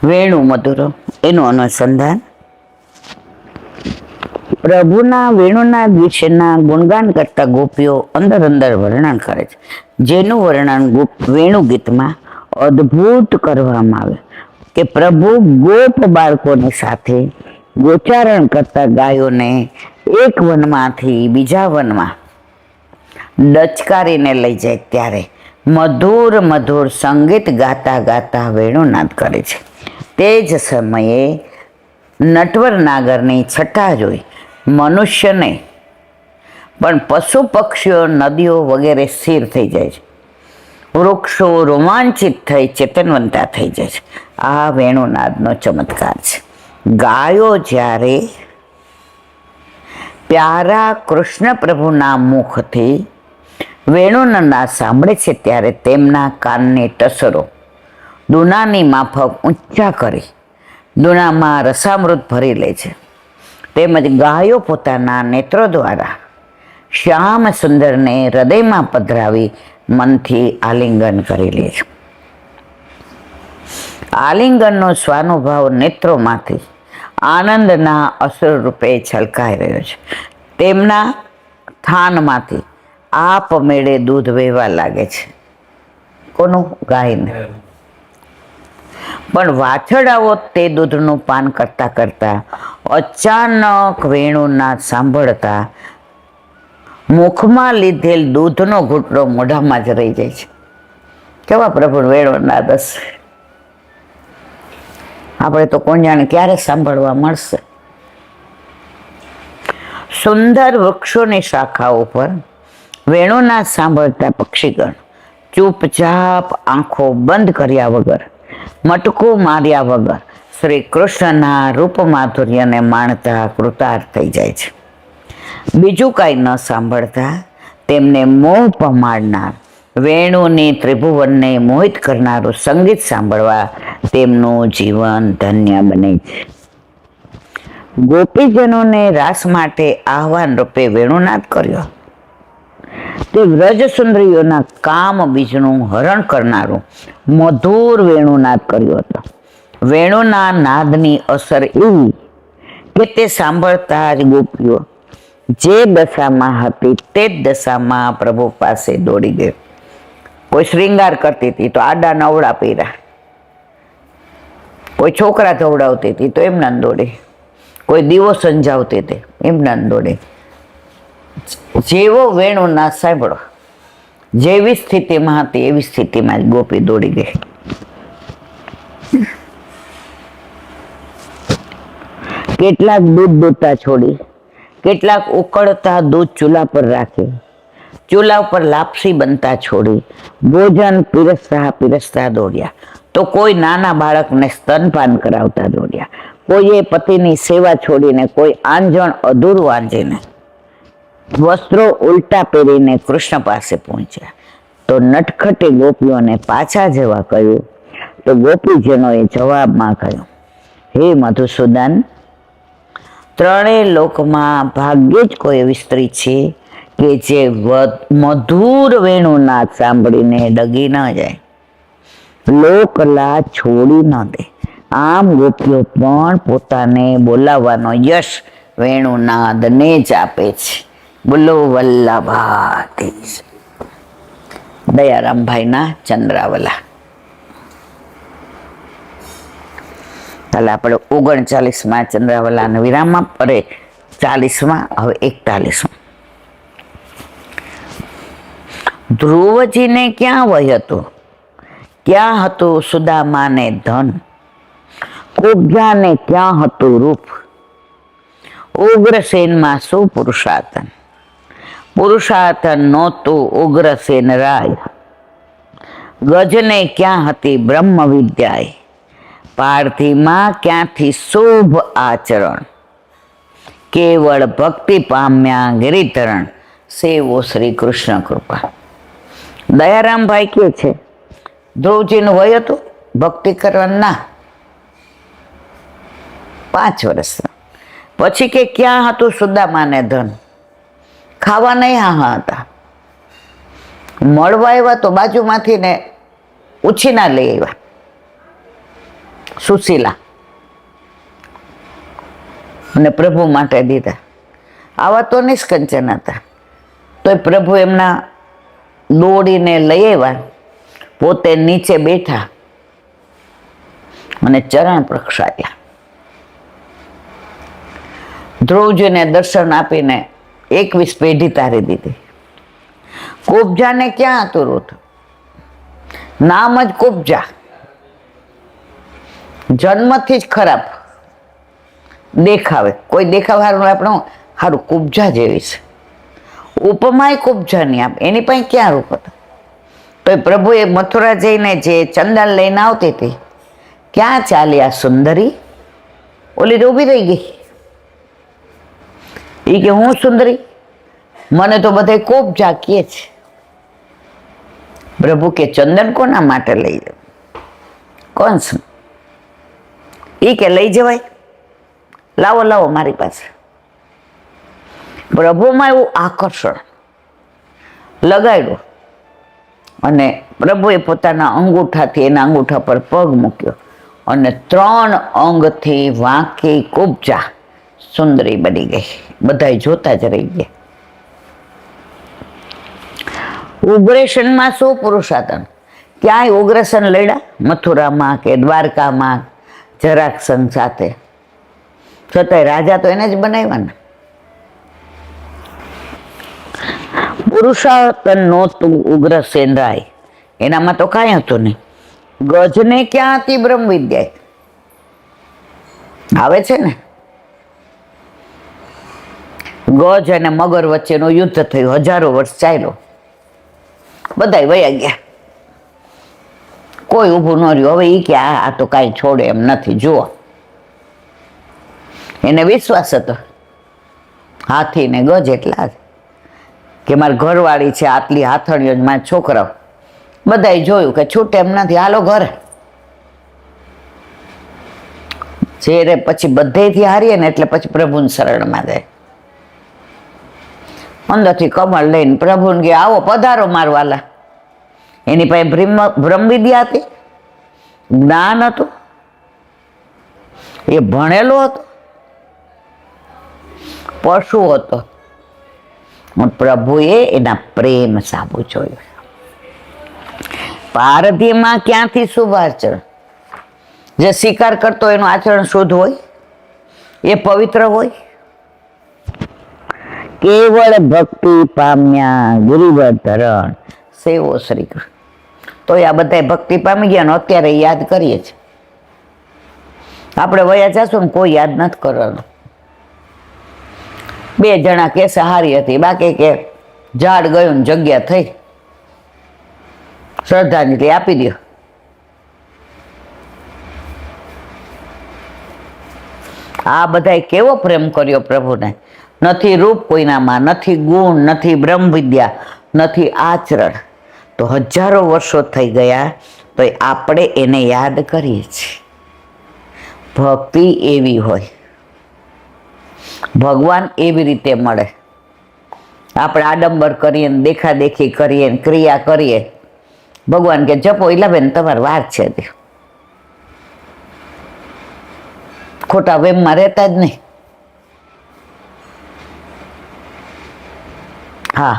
વેણુ મધુરો, એનું અનુસંધાન પ્રભુના વેણુનાદ વિશેના ગુણગાન કરતા ગોપીઓ અંદર અંદર વર્ણન કરે છે, જેનું વર્ણન વેણુ ગીતમાં અદ્ભુત કરવામાં આવે કે પ્રભુ ગોપ બાળકોની સાથે ગોચારણ કરતા ગાયોને એક વનમાંથી બીજા વનમાં ડચકારીને લઈ જાય ત્યારે મધુર મધુર સંગીત ગાતા ગાતા વેણુનાદ કરે છે. તે જ સમયે નટવર નાગરની છઠ્ઠા જોઈ મનુષ્યને પણ પશુ પક્ષીઓ નદીઓ વગેરે સ્થિર થઈ જાય છે. વૃક્ષો રોમાંચિત થઈ ચેતનવંતા થઈ જાય છે. આ વેણુનાદનો ચમત્કાર છે. ગાયો જ્યારે પ્યારા કૃષ્ણ પ્રભુના મુખથી વેણુનાદ સાંભળે છે ત્યારે તેમના કાનની ટસરો દુનાની માફક ઊંચા કરી દુનામાં રસામૃત ભરી લે છે. તેમજ ગાયો પોતાના નેત્રો દ્વારા શ્યામ સુંદરને હૃદયમાં પધરાવી મનથી આલિંગન કરી લે છે. આલિંગનનો સ્વાનુભાવ નેત્રોમાંથી આનંદના અસર રૂપે છલકાઈ રહ્યો છે. તેમના થાનમાંથી આપમેળે દૂધ વહેવા લાગે છે. કોનું? ગાયને. પણ વાછરડાઓ તે દૂધનું પાન કરતા કરતા અચાનક વેણુનાદ સાંભળતા મુખમાં લીધેલ દૂધનો ઘૂંટડો મોઢામાં જ રહી જાય છે. કેવા પ્રભુ વેણુનાદ હશે! આપણે તો કોણ જાણે ક્યારે સાંભળવા મળશે. સુંદર વૃક્ષોની શાખાઓ પર વેણુનાદ સાંભળતા પક્ષીગણ ચૂપચાપ આંખો બંધ કર્યા વગર, મટકો માર્યા વગર શ્રી કૃષ્ણના રૂપ માધુર્યને માણતા કૃતાર્થ થઈ જાય છે. બીજું કાંઈ ન સાંભળતા તેમને મોહ પમાડનાર વેણુની ત્રિભુવનને મોહિત કરનારું સંગીત સાંભળવા તેમનું જીવન ધન્ય બને છે. ગોપીજનોને રાસ માટે આહવાન રૂપે વેણુનાદ કર્યો. તે વ્રજ સુંદરીઓના કામ બીજનું હરણ કરનારું મધુર વેણુનાદ કર્યો હતો. વેણુના નાદની અસર એવી કે તે સાંભળતા જ ગોપીઓ જે દશામાં હતી તે જ દશામાં પ્રભુ પાસે દોડી ગઈ. કોઈ શૃંગાર કરતી હતી તો આડા નવડા પહેર્યા, કોઈ છોકરા ધવડાવતી હતી તો એમના દોડે, કોઈ દીવો સંજાવતી હતી એમના દોડે. જેવો વેણુનાદ સાંભળો, જેવી સ્થિતિમાં હતી એવી સ્થિતિમાં જ ગોપી દોડી ગઈ. કેટલાક દૂધ દોતા છોડી, કેટલાક ઉકળતા દૂધ ચૂલા પર રાખી, ચૂલા પર લાપસી બનતા છોડી ભોજન પીરસતા પીરસતા દોડ્યા. તો કોઈ નાના બાળકને સ્તનપાન કરાવતા દોડ્યા, કોઈએ પતિની સેવા છોડીને, કોઈ આંજણ અધૂરું આંજીને, વસ્ત્રો ઉલટા પહેરીને કૃષ્ણ પાસે પહોંચ્યા. તો નટખટે ગોપીઓને પાછા જવા કહ્યું. તો ગોપીજનોએ જવાબમાં કહ્યું, હે મધુસૂદન, ત્રણેય લોકમાં ભાગ્યે જ કોઈ એવી સ્ત્રી છે કે જે મધુર વેણુનાદ સાંભળીને ડગી ન જાય, લોકલા છોડી ન દે. આમ ગોપીઓ પણ પોતાને બોલાવવાનો યશ વેણુનાદને જ આપે છે. બોલો વલ્લભાધીશ. દયારામભાઈના ચંદ્રાવલા. કાલે આપણે 39માં ચંદ્રાવલાના વિરામમાં, અરે 40માં, હવે 41. ધ્રુવજીને ક્યાં વય હતું, ક્યાં હતું સુદામાને ધન, કુબ્જાને ક્યાં હતું રૂપ, ઉગ્રસેનમાં શું પુરુષાર્થન, પુરુષાર્થન નહોતું ઉગ્રસેન રાય, ગજને ક્યાં હતી બ્રહ્મ વિદ્યાએ, પાર્થીમાં ક્યાંથી શુભ આચરણ, કેવળ ભક્તિ પામ્યા ગિરિધરણ, સેવો શ્રી કૃષ્ણ કૃપા. દયારામભાઈ કે છે ધ્રુવજીનું વય હતું ભક્તિ કરવાના 5 વર્ષના. પછી કે ક્યાં હતું સુદામાને ધન, ખાવા નહીં હા હતા, મળવા આવ્યા તો બાજુમાંથી ને ઉછીના લઈ આવ્યા સુશીલા અને પ્રભુ માટે દીધા. આવા તો નિષ્કંચન હતા. તો પ્રભુ એમના દોડીને લઈ આવ્યા, પોતે નીચે બેઠા અને ચરણ પ્રક્ષાળ્યા. ધ્રુવજીને દર્શન આપીને 21 પેઢી તારી દીધી. કુબજાને ક્યાં હતું રૂથ? નામ જ કુબજા, જન્મથી જ ખરાબ દેખાવે. કોઈ દેખાવ સારું આપણે સારું કુબજા જેવી છે, ઉપમાય કુબજાની આપ, એની પાસે ક્યાં રૂપ હતું? તો પ્રભુએ મથુરા જઈને જે ચંદન લઈને આવતી હતી, ક્યાં ચાલી આ સુંદરી? ઓલી ઊભી રહી ગઈ. એ કે હું સુંદરી? મને તો બધા કુબજા કહે છે. પ્રભુ કે ચંદન કોના માટે લઈ જાવ? કોણ છે? એ કે લઈ જવાય, લાવો લાવો મારી પાસે. પ્રભુમાં એવું આકર્ષણ લગાડ્યું અને પ્રભુએ પોતાના અંગૂઠાથી એના અંગૂઠા પર પગ મૂક્યો અને 3 અંગથી વાંકી કુબજા સુંદરી બની ગઈ. બધા જોતા જ રહી ગયા. ઉગ્રેશનમાં શું પુરુષાર્થ! ક્યાંય ઉગ્રસન લડ્યા? મથુરામાં કે દ્વારકામાં જરાસંઘ સાથે. છતાંય રાજા તો એને જ બનાવ્યા ને. પુરુષાર્થ નહોતું ઉગ્રસેન રાય, એનામાં તો કાંઈ હતું નહીં. ગજને ક્યાં હતી બ્રહ્મ વિદ્યા? આવે છે ને, ગજ અને મગર વચ્ચેનું યુદ્ધ થયું, 1000 વર્ષ ચાલ્યો, બધા વયા ગયા, કોઈ ઊભું ન રહ્યું. હવે એ કે આ તો કાંઈ છોડે એમ નથી. જુઓ, એને વિશ્વાસ હતો હાથી ને ગજ એટલા કે મારી ઘરવાળી છે, આટલી હાથણીઓ જ મારા છોકરાઓ. બધાએ જોયું કે છૂટે એમ નથી, હાલો ઘરે. જ્યારે પછી બધેથી હારીએ ને એટલે પછી પ્રભુની શરણમાં જાય. અંદરથી કમળ લઈને પ્રભુને કે આવો પધારો મારવાલા. એની પાસે બ્રહ્મ વિદ્યા હતી, જ્ઞાન હતું, એ ભણેલો હતો, પશુ હતો. પ્રભુએ એના પ્રેમ સાબુ જોયો. પારધીમાં ક્યાંથી શુભ આચરણ? જે શિકાર કરતો એનું આચરણ શુદ્ધ હોય, એ પવિત્ર હોય. કેવળ ભક્તિ પામ્યા ગિરિવર ધરણ સેવો શ્રી કૃષ્ણ. તો આ બધા ભક્તિ પામી ગયા ને અત્યારે યાદ કરીએ છીએ. આપણે વયા જશું ને કોઈ યાદ નથી કરવાનું. 2 જણા કે સહારી હતી, બાકી કે ઝાડ ગયું ને જગ્યા થઈ, શ્રદ્ધાંજલિ આપી દો. આ બધાએ કેવો પ્રેમ કર્યો પ્રભુને! નથી રૂપ કોઈનામાં, નથી ગુણ, નથી બ્રહ્મ વિદ્યા, નથી આચરણ. તો 1000 વર્ષો થઈ ગયા તો આપણે એને યાદ કરીએ છીએ. ભક્તિ એવી હોય, ભગવાન એવી રીતે મળે. આપણે આડંબર કરીએ ને દેખાદેખી કરીએ ને ક્રિયા કરીએ, ભગવાન કે જપો ઈલાબેન તમારી વાત છે. ખોટા વેમમાં રહેતા જ નહીં. હા,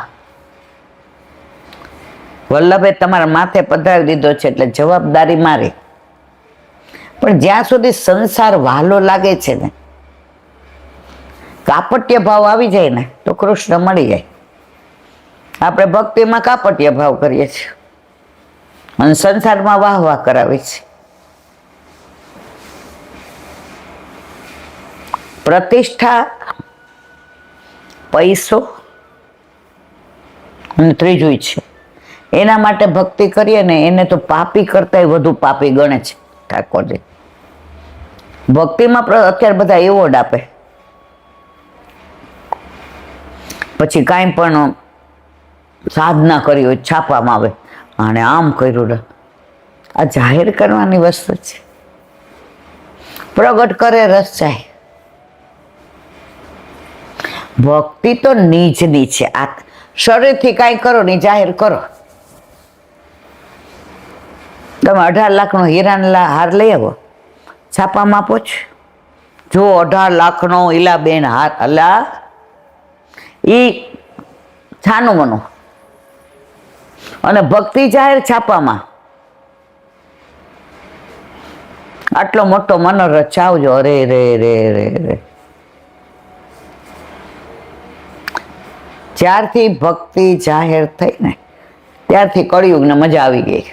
વલ્લભે તમારા માથે પધરાવી દીધો છે એટલે જવાબદારી મારી. પણ જ્યાં સુધી સંસાર વહાલો લાગે છે ને, કાપટ્ય ભાવ આવી જાય ને તો કૃષ્ણ મળી જાય. આપણે ભક્તિમાં કાપટ્ય ભાવ કરીએ છીએ અને સંસારમાં વાહ વાહ કરાવીએ છીએ. પ્રતિષ્ઠા, પૈસો અને ત્રીજું છે, એના માટે ભક્તિ કરીએ ને એને તો પાપી કરતા વધુ પાપી ગણે છે ઠાકોરજી. ભક્તિમાં અત્યારે બધા એવોર્ડ આપે, પછી કાંઈ પણ સાધના કરી હોય છાપવામાં આવે, અને આમ કર્યું. આ જાહેર કરવાની વસ્તુ છે. પ્રગટ કરે રસ જાય. ભક્તિ તો નીચની છે. આ શરીરથી કાંઈ કરો નહીં, જાહેર કરો. તમે 18 લાખનો હીરાના હાર લઈ આવો, છાપામાં આપો છો, જો 18 લાખનો ઈલાબેન હાર, અલા એ છાનું મનું. અને ભક્તિ જાહેર છાપામાં આટલો મોટો મનોરથ ચાવજો. અરે રે રે રે રે. જ્યારથી ભક્તિ જાહેર થઈ ને ત્યારથી કળિયુગને મજા આવી ગઈ.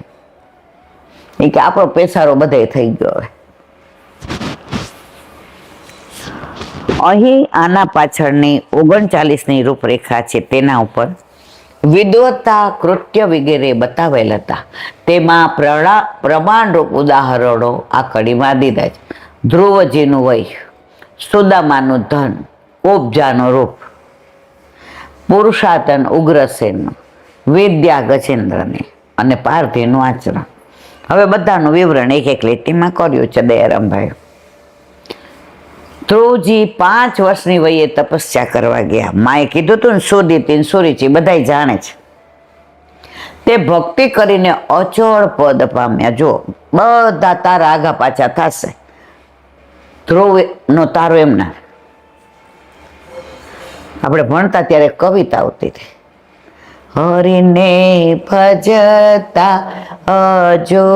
એ કે આપણો પેસારો બધે થઈ ગયો. હવે અહીં આના પાછળની 39ની રૂપરેખા છે. તેના ઉપર વિદવત્તા, કૃત્ય વગેરે બતાવેલ હતા. તેમાં પ્રમાણરૂપ ઉદાહરણો આ કડીમાં દીધા છે. ધ્રુવજીનું વય, સુદામાનું ધન, ઉપજાનું રૂપ, પુરુષાતન ઉગ્રસેનનું, વિદ્યા ગજેન્દ્રને અને પાર્થીનું આચરણ. હવે બધાનું વિવરણ એક એક લીટીમાં કર્યું છે દયારામભાઈ. ધ્રુવજી 5 વર્ષની વયે તપસ્યા કરવા ગયા. માએ કીધું હતું ને, સુદીતી સુરીચી બધા જાણે છે. તે ભક્તિ કરીને અચળ પદ પામ્યા. જો બધા તારા આગા પાછા થશે. ધ્રુવ નો તારો એમના. આપણે ભણતા ત્યારે કવિતા આવતી હતી, હરિને ભજતા હજુ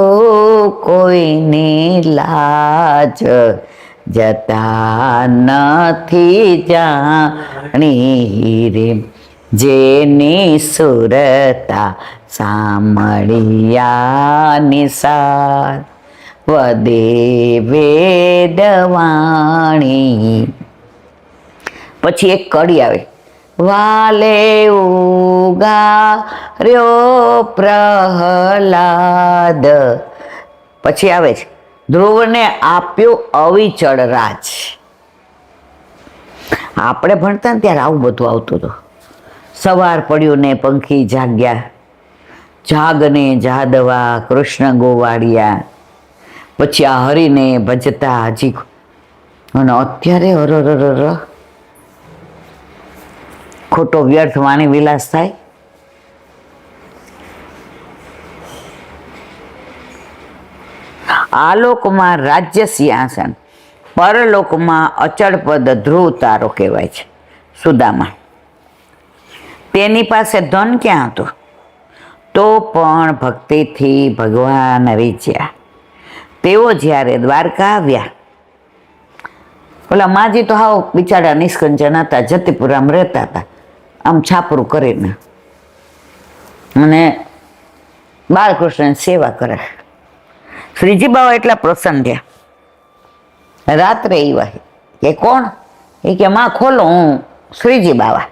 કોઈની લાજ, જતા નથી જાણી રે, જેની સુરતા સાંભળ્યા નિસાર, વદે વેદવાણી. પછી એક કડી આવે, વાલે ઉગાર્યો પ્રહલાદ. પછી આવે છે, ધ્રુવને આપ્યું અવિચળ રાજ. આપણે ભણતા ને ત્યારે આવું બધું આવતું હતું. સવાર પડ્યું ને પંખી જાગ્યા, જાગને જાદવા કૃષ્ણ ગોવાળિયા. પછી આ હરિને ભજતા હજી. અને અત્યારે હર ખોટો વ્યર્થ વાણી વિલાસ થાય. આલોકમાં રાજ્ય સિંહાસન, પરલોકમાં અચળ પદ ધ્રુવ તારો કહેવાય છે. સુદામા તેની પાસે ધન ક્યાં હતું, તો પણ ભક્તિથી ભગવાન રીઝ્યા. તેઓ જ્યારે દ્વારકા આવ્યા, ઓલા માજી તો હાવ બિચારા નિષ્કંચન હતા, જતીપુરામ રહેતા હતા, આમ છાપરું કરીને, અને બાળકૃષ્ણની સેવા કરે. શ્રીજી બાવા એટલા પ્રસન્ન થયા. રાત્રે આવ્યા કે કોણ? એ કે માં ખોલો, હું શ્રીજી બાવા.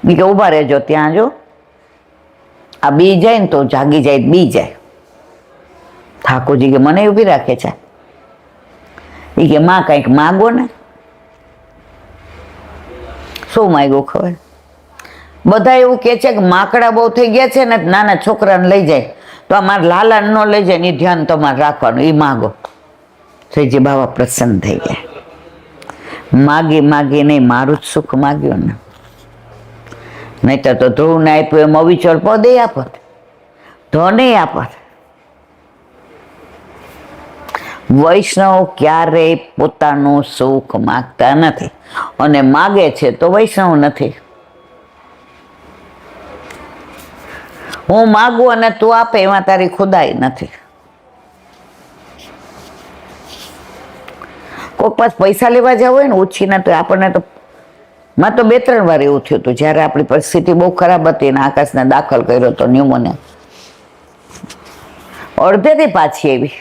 એ કે ઊભા રહેજો ત્યાં, જો આ બી જાય ને તો જાગી જાય, બી જાય. ઠાકોરજી કે મને ઊભી રાખે છે. એ કે માં કંઈક માગો ને. શું માગ્યું ખબર? બધા એવું કે છે કે માકડા બહુ થઈ ગયા છે ને, નાના છોકરાને લઈ જાય તો આ મારા લાલાને ન લઈ જાય ને, એ ધ્યાન તમારે રાખવાનું, એ માગો. શ્રીજી બાબા પ્રસન્ન થઈ ગયા. માગી માગી નહીં, મારું જ સુખ માગ્યું ને. નહીતર તો ધ્રુવને આપ્યું એમ અવિચળ પદે આપત, ધને આપત. વૈષ્ણવ ક્યારેય પોતાનું સુખ માગતા નથી, અને માગે છે તો વૈષ્ણવ નથી. હું માગું અને તું આપે એમાં તારી ખુદાઈ નથી. કોઈક પાસ પૈસા લેવા જવા હોય ને ઓછીના, તો આપણને તો માં તો 2-3 વાર એવું થયું હતું, જ્યારે આપણી પરિસ્થિતિ બહુ ખરાબ હતી ને આકાશને દાખલ કર્યો હતો ન્યુમોનિયા. અડધેથી પાછી આવી,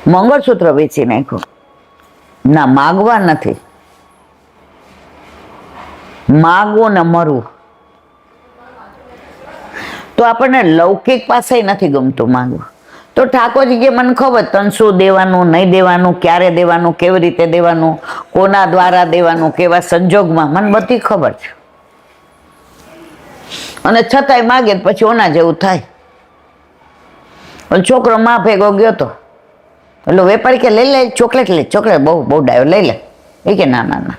મંગળસૂત્ર વેચી નાખ્યું. ના, માગવા નથી, માગવું ને મરવું. તો આપણને લૌકિક પાસે નથી ગમતું માગવું. તો ઠાકોરજી કે મને ખબર તને શું દેવાનું, નહીં દેવાનું, ક્યારે દેવાનું, કેવી રીતે દેવાનું, કોના દ્વારા દેવાનું, કેવા સંજોગમાં, મને બધી ખબર છે. અને છતાંય માગે પછી ઓના જેવું થાય. છોકરો માં ભેગો ગયો તો, એટલે વેપારી કે લઈ લે ચોકલેટ, લે ચોકલેટ, બહુ બહુ ડાયો, લઈ લે. એ કે ના ના ના,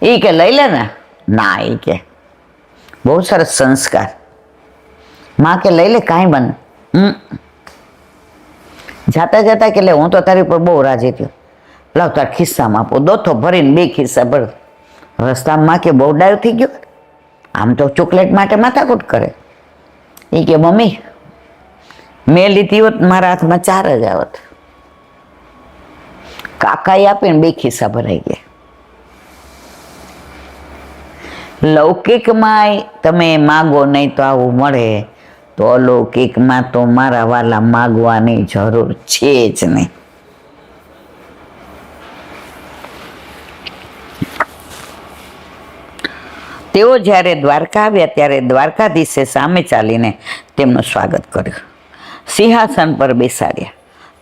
એ કે લઈ લે ને. ના, એ કે બહુ સરસ સંસ્કાર. માં કે લઈ લે, કાંઈ બને. જાતા જતા કે લે, હું તો તારી ઉપર બહુ રાજી થયો. લાવ તાર ખિસ્સામાં આપો, દોથો ભરીને 2 ખિસ્સા ભર. રસ્તામાં કે બહુ ડાયો થઈ ગયો, આમ તો ચોકલેટ માટે માથાકૂટ કરે. એ કે મમ્મી મેં લીધી હોત મારા હાથમાં 4 જ આવત. કાકાએ આપીને 2 ખિસ્સા ભરાઈ ગયા. લૌકિકમાં તમે માગો નહીં તો આવું મળે, તો અલૌકિકમાં તો મારા વાલા માગવાની જરૂર છે જ નહીં. તેઓ જ્યારે દ્વારકા આવ્યા ત્યારે દ્વારકાધીશે સામે ચાલીને તેમનું સ્વાગત કર્યું, સિંહાસન પર બેસાડ્યા,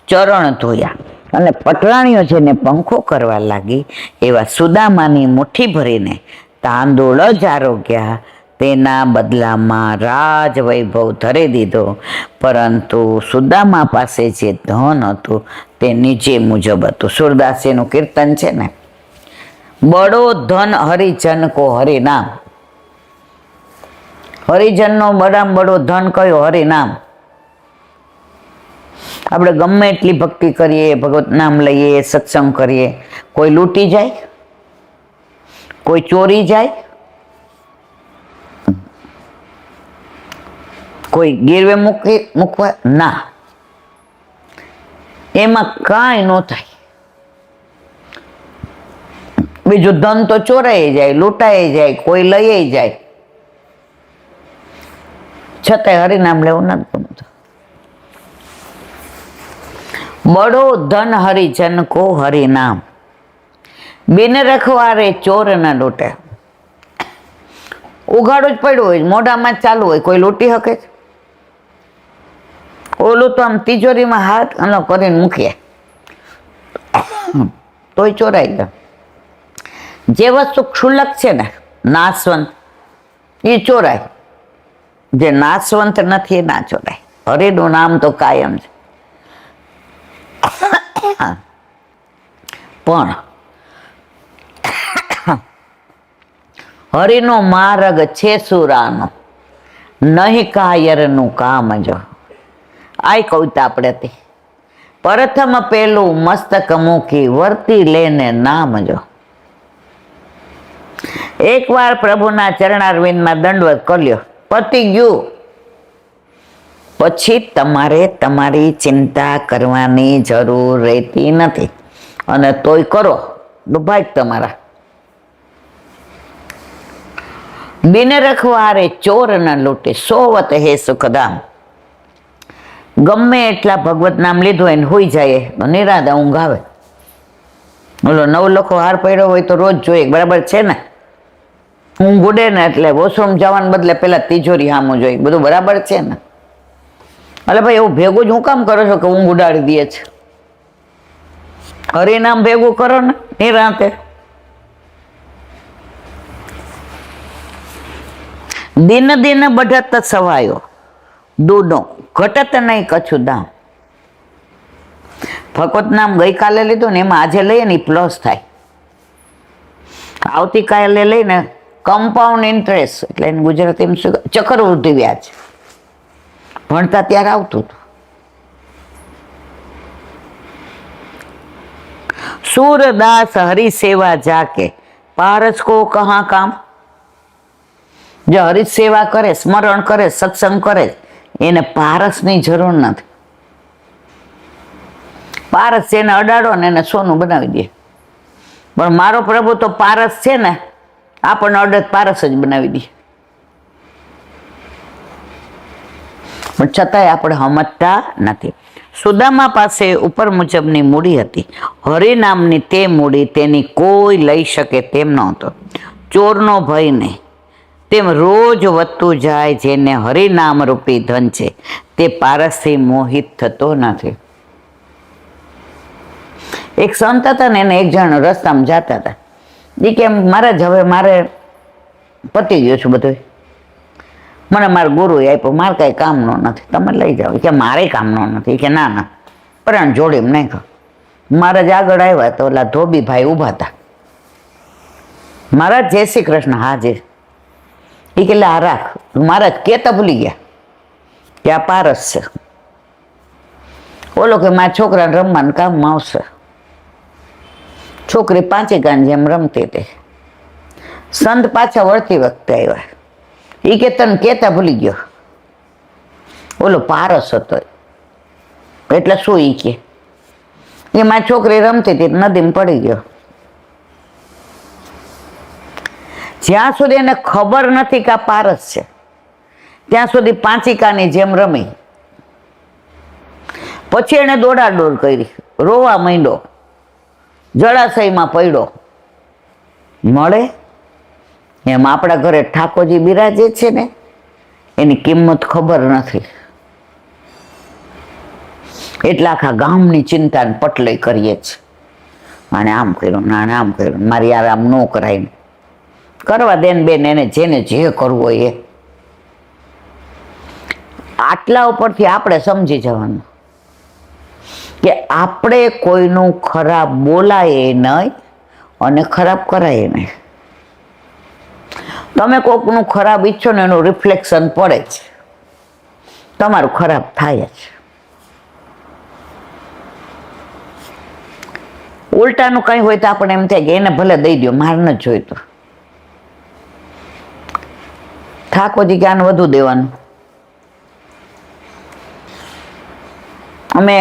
ચરણ ધોયા અને પટરાણીઓ જેને પંખો કરવા લાગી એવા સુદામાની મુઠ્ઠી ભરીને તાંદૂળ જ આરોગ્યા. તેના બદલામાં રાજ વૈભવ ધરી દીધો. પરંતુ સુદામા પાસે જે ધન હતું તે નીચે મુજબ હતું. સુરદાસીનું કીર્તન છે ને, બડો ધન હરિજન કો હરિનામ. હરિજનનો બડામાં બડો ધન કયો? હરિનામ. આપણે ગમે એટલી ભક્તિ કરીએ, ભગવત નામ લઈએ, સત્સંગ કરીએ, કોઈ લૂંટી જાય, કોઈ ચોરી જાય, કોઈ ગીરવે મૂકવા ના, એમાં કાંઈ ન થાય. બીજું ધન તો ચોરાઈ જાય, લૂંટાઈ જાય, કોઈ લઈ જાય, છતાંય હરિનામ લેવું નથી ગમતું. બડો ધન હરિજન કો હરિનામ, બિન રખવારે ચોર ના લૂંટે. ઉઘાડું જ પડ્યું હોય, મોઢામાં જ ચાલુ હોય, કોઈ લૂંટી શકે? ઓલું તો આમ તિજોરીમાં હાથ અનો કરીને મૂકીએ તોય ચોરાઈ ગયા. જે વસ્તુ ક્ષુલ્લક છે ને, નાશવંત, એ ચોરાય. જે નાશવંત નથી એ ના ચોરાય. હરિનું નામ તો કાયમ છે. પણ હરિનો માર્ગ છે સુરાનો, નહીં કાયરનું કામ. જો આ કવિતા આપણે હતી. પ્રથમ પેલું મસ્તક મૂકી વર્તી લેને નામ. જો એકવાર પ્રભુના ચરણારવિંદમાં દંડવત કર્યો, પતી ગયું. પછી તમારે તમારી ચિંતા કરવાની જરૂર રહેતી નથી. અને તોય કરો તો ભાગ તમારા. બિન રખવારે ચોર ન લૂંટે, સોવત હે સુખધામ. ગમે એટલા ભગવત નામ લીધું હોય ને હોઈ જાય તો નિરાદા ઊંઘ આવે. ઓલો 9 લખો હાર પડ્યો હોય તો રોજ જોઈએ, બરાબર છે ને? ઊંઘ ઉડે ને એટલે વોશરૂમ જવાને બદલે પેલા તિજોરી સામું જોઈએ, બધું બરાબર છે ને? અલે ભાઈ એવું ભેગું જ હું કામ કરો છો કે ઊંઘ ઉડાડી દે છે? હરિનામ ભેગું કરો ને નિરાંતે. દિન દિન બઢત સવાયો દૂનો, ઘટત નહીં કછું દામ. ભગવત નામ ગઈકાલે લીધું ને એમાં આજે લઈએ ને પ્લસ થાય. આવતીકાલે લઈને કમ્પાઉન્ડ ઇન્ટરેસ્ટ, એટલે એને ગુજરાતીમાં શું, ચક્રવૃદ્ધિ વ્યાજ. ભણતા ત્યારે આવતું હતું. सूरदास हरि सेवा जाके पारस को कहाँ काम। जो हरि सेवा करे, स्मरण करे, सत्संग करे, એને પારસની જરૂર નથી. પારસ એને અડાડો ને એને સોનું બનાવી દે. પણ મારો પ્રભુ તો પારસ છે ને, આપણને અડદ પારસ જ બનાવી દે. પણ છતાંય આપણે સમજતા નથી. સુદામા પાસે ઉપર મુજબની મૂડી હતી. હરિનામની તે મૂડી તેની કોઈ લઈ શકે તેમ નહોતો. ચોરનો ભય નહીં. તેમ રોજ વધતું જાય. જેને હરિનામ રૂપી ધન છે તે પારસથી મોહિત થતો નથી. એક સંત હતા ને, એને એક જણ રસ્તામાં જતા હતા. એ કે મહારાજ હવે મારે પતી ગયું છું બધું, મને મારા ગુરુએ આપ્યું, મારે કાંઈ કામનો નથી, તમે લઈ જાઓ. કે મારે કામનો નથી. કે ના ના, પ્રાણ જોડીને નહીં કહો. મહારાજ આગળ આવ્યા તો ઓલા ધોબીભાઈ ઊભા હતા. મહારાજ જય શ્રી કૃષ્ણ. હાજર. એ કે આ રાખ. મહારાજ કેતા ભૂલી ગયા કે આ પારસ છે. ઓલો કે મારા છોકરાને રમવાનું કામમાં આવશે. છોકરી પાંચિકાની જેમ રમતી હતી. સંત પાછા વળતી વખતે આવ્યા. એ કે તને કહેતા ભૂલી ગયો, ઓલો પારસ હતો એટલે શું ઈ કે એમાં છોકરી રમતી હતી, નદીમાં પડી ગયો. જ્યાં સુધી એને ખબર નથી કે આ પારસ છે ત્યાં સુધી પાંચિકાની જેમ રમી. પછી એને દોડાદોડ કરી, રોવા માંડ્યો, જળાશયમાં પડ્યો. મળે એમ આપણા ઘરે ઠાકોરજી બિરાજે છે ને, એની કિંમત ખબર નથી એટલે આખા ગામની ચિંતા પટલઈ કરીએ છે. આને આમ કર્યું, આને આમ કર્યું, મારી યાર આમ ન કરાય. કરવા દેન બેન, એને જેને જે કરવું હોય એ. આટલા ઉપરથી આપણે સમજી જવાનું કે આપણે કોઈનું ખરાબ બોલાય નહીં અને ખરાબ કરાય નહીં. તમે કોઈકનું ખરાબ ઈચ્છો ને એનું રિફ્લેક્શન પડે છે, તમારું ખરાબ થાય છે. ઉલટાનું કંઈ હોય તો આપણે એમ થાય કે એને ભલે દઈ દો, મારે ન જોઈતું. ઠાકોરજી કે આને વધુ દેવાનું. અમે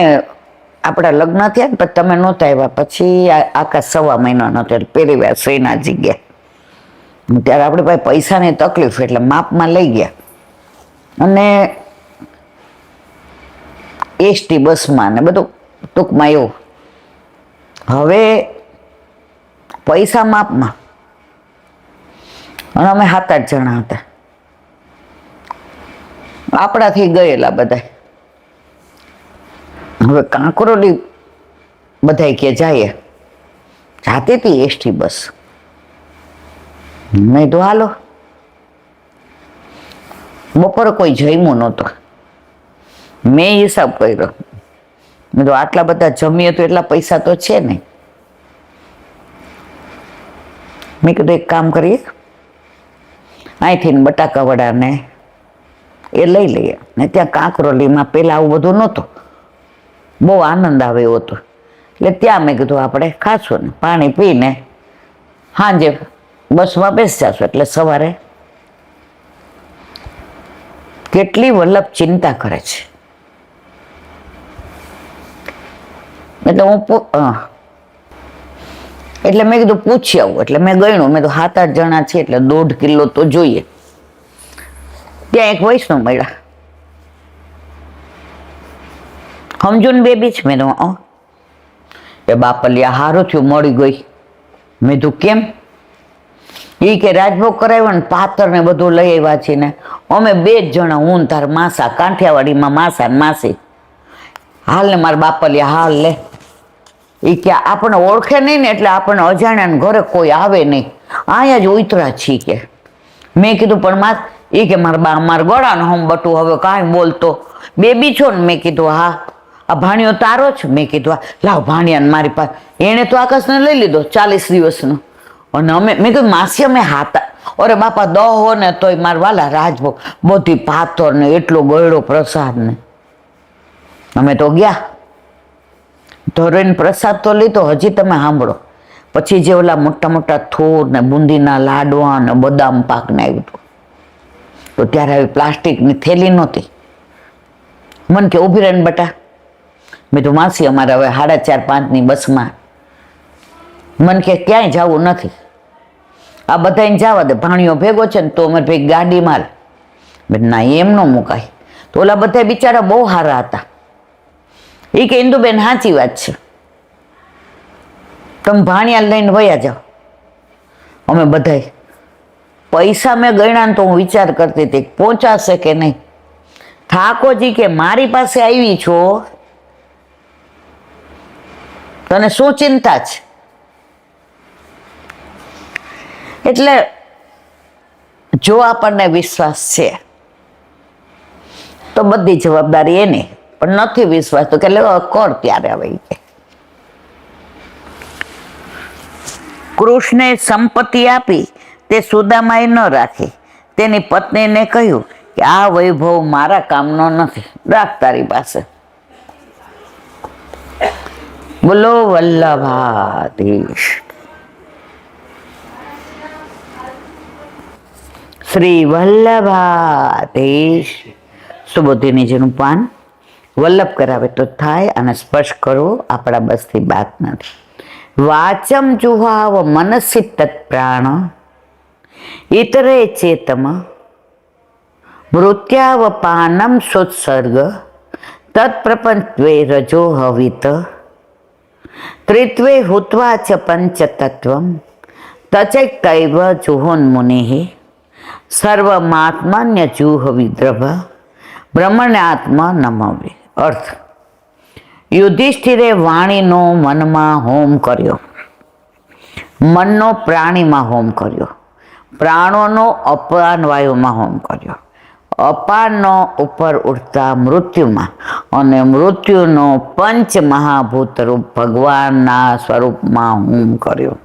આપણા લગ્ન થયા ને પછી તમે નહોતા આવ્યા, પછી આખા 1.25 મહિના નહોતો એટલે પહેલી વાર શ્રીનાથજી ગયા. ત્યારે આપણે પાસે પૈસાની તકલીફ એટલે માપમાં લઈ ગયા અને એસટી બસમાં ને બધું ટૂંકમાં એવું. હવે પૈસા માપમાં અને અમે 7-8 જણા હતા, આપણાથી ગયેલા બધા. હવે કાંકરોલી બધા કે જાય, જાતી હતી એસટી બસ. મેં તો હાલો. બપોરે કોઈ જમ્યું નહોતું. મેં હિસાબ કર્યો, મેં તો આટલા બધા જમીએ તો એટલા પૈસા તો છે નહીં. મેં કીધું એક કામ કરીએ, અહીંથી બટાકા વડાને એ લઈ લઈએ. ને ત્યાં કાંકરોલીમાં પહેલાં આવું બધું નહોતું, બહુ આનંદ આવે એવું હતું. એટલે ત્યાં મેં કીધું આપણે ખાશું ને પાણી પીને સાંજે બસમાં બેસી જશું. એટલે સવારે કેટલી વલ્લભ ચિંતા કરે છે. એટલે એટલે મેં કીધું પૂછી આવું. એટલે મેં ગણ્યું, મેં તો 7-8 જણા છે એટલે 1.5 કિલો તો જોઈએ. ત્યાં એક વૈષ્ણવ મળ્યા, સમજો ને બેબી છે. મેં તો એ બાપલિયા હારું થયું મળી ગઈ. મેં તો કેમ? એ કે રાજભોગ કરાવ્યો ને પાતર ને બધું લઈ આવ્યા છીએ ને અમે 2 જ જણા, હું તાર માસા, કાંઠિયાવાડીમાં માસા ને માસી. હાલ ને મારા બાપલિયા હાલ લે. એ કે આપણને ઓળખે નહીં ને એટલે આપણને અજાણ્યા ઘરે કોઈ આવે નહીં, અહીંયા જ ઉતરા છીએ કે. મેં કીધું પણ એ કે મારા ગળાનો હમ બટું હવે કાંઈ બોલતો. બેબી છો ને? મેં કીધું હા. આ ભાણિયો તારો જ? મેં કીધું લાવ ભાણિયાને મારી પાસે. એણે તો આકાશને લઈ લીધો 40 દિવસનો. અને અમે મેં કીધું માસી અમે હાતા. અરે બાપા દહો ને તોય મારા વાલા રાજભોગ બધી પાતર ને એટલો ગળ્યો પ્રસાદ ને. અમે તો ગયા, ધોરીને પ્રસાદ તો લીધો. હજી તમે સાંભળો, પછી જે ઓલા મોટા મોટા થોર ને બુંદીના લાડવા ને બદામ પાક ને આવ્યું હતું, તો ત્યારે આવી પ્લાસ્ટિકની થેલી નહોતી. મને કે ઊભી રહીને બટા. મેં તો માસી અમારે હવે 4:30-5ની બસમાં. મને કે ક્યાંય જવું નથી, આ બધાને જવા દે, ભાણિયો ભેગો છે ને તો અમારે ભાઈ ગાડી માર. ના એમ ન મુકાય. તો ઓલા બધા બિચારા બહુ સારા હતા. એ કે ઇન્દુબેન સાચી વાત છે, તમે ભાણિયા લઈને વયા જાઓ. અમે બધા પૈસા મેં ગણ્યા ને તો હું વિચાર કરતી હતી પહોંચાશે કે નહીં. ઠાકોરજી કે મારી પાસે આવી છો, તને શું ચિંતા છે? એટલે જો આપણને વિશ્વાસ છે તો બધી જવાબદારી એની, પણ નથી વિશ્વાસ તો કે કર ત્યારે આવે. કૃષ્ણે સંપત્તિ આપી તે સુદામાએ ન રાખી. તેની પત્નીને કહ્યું કે આ વૈભવ મારા કામનો નથી, રાખ તારી પાસે. બોલો વલ્લભાધીશ. શ્રી વલ્લભાધીશ. સુબોધીની જેનું પાન વલ્લભ કરાવે તો થાય, અને સ્પર્શ કરવો આપણા બસથી બાત નથી. વાચમ જુહાવ મનસી તત્પ્રાણ ઇતરે ચેતમ મૃત્યાવપાનમ સોત્સર્ગ તત્પ્રપંચવે રજો હવિત ત્રિત્વે હુત્વા ચ પંચતત્વમ તચૈકૈવ જુહોન્મુનિ સર્વમાત્માન્ય જુહ વિદ્રભ બ્રહ્મણ્યાત્મા નમવે. અર્થ: યુધિષ્ઠિરે વાણીનો મનમાં હોમ કર્યો, મનનો પ્રાણીમાં હોમ કર્યો, પ્રાણોનો અપાન વાયુમાં હોમ કર્યો, અપાનનો ઉપર ઉઠતા મૃત્યુમાં, અને મૃત્યુનો પંચ મહાભૂત રૂપ ભગવાનના સ્વરૂપમાં હોમ કર્યો.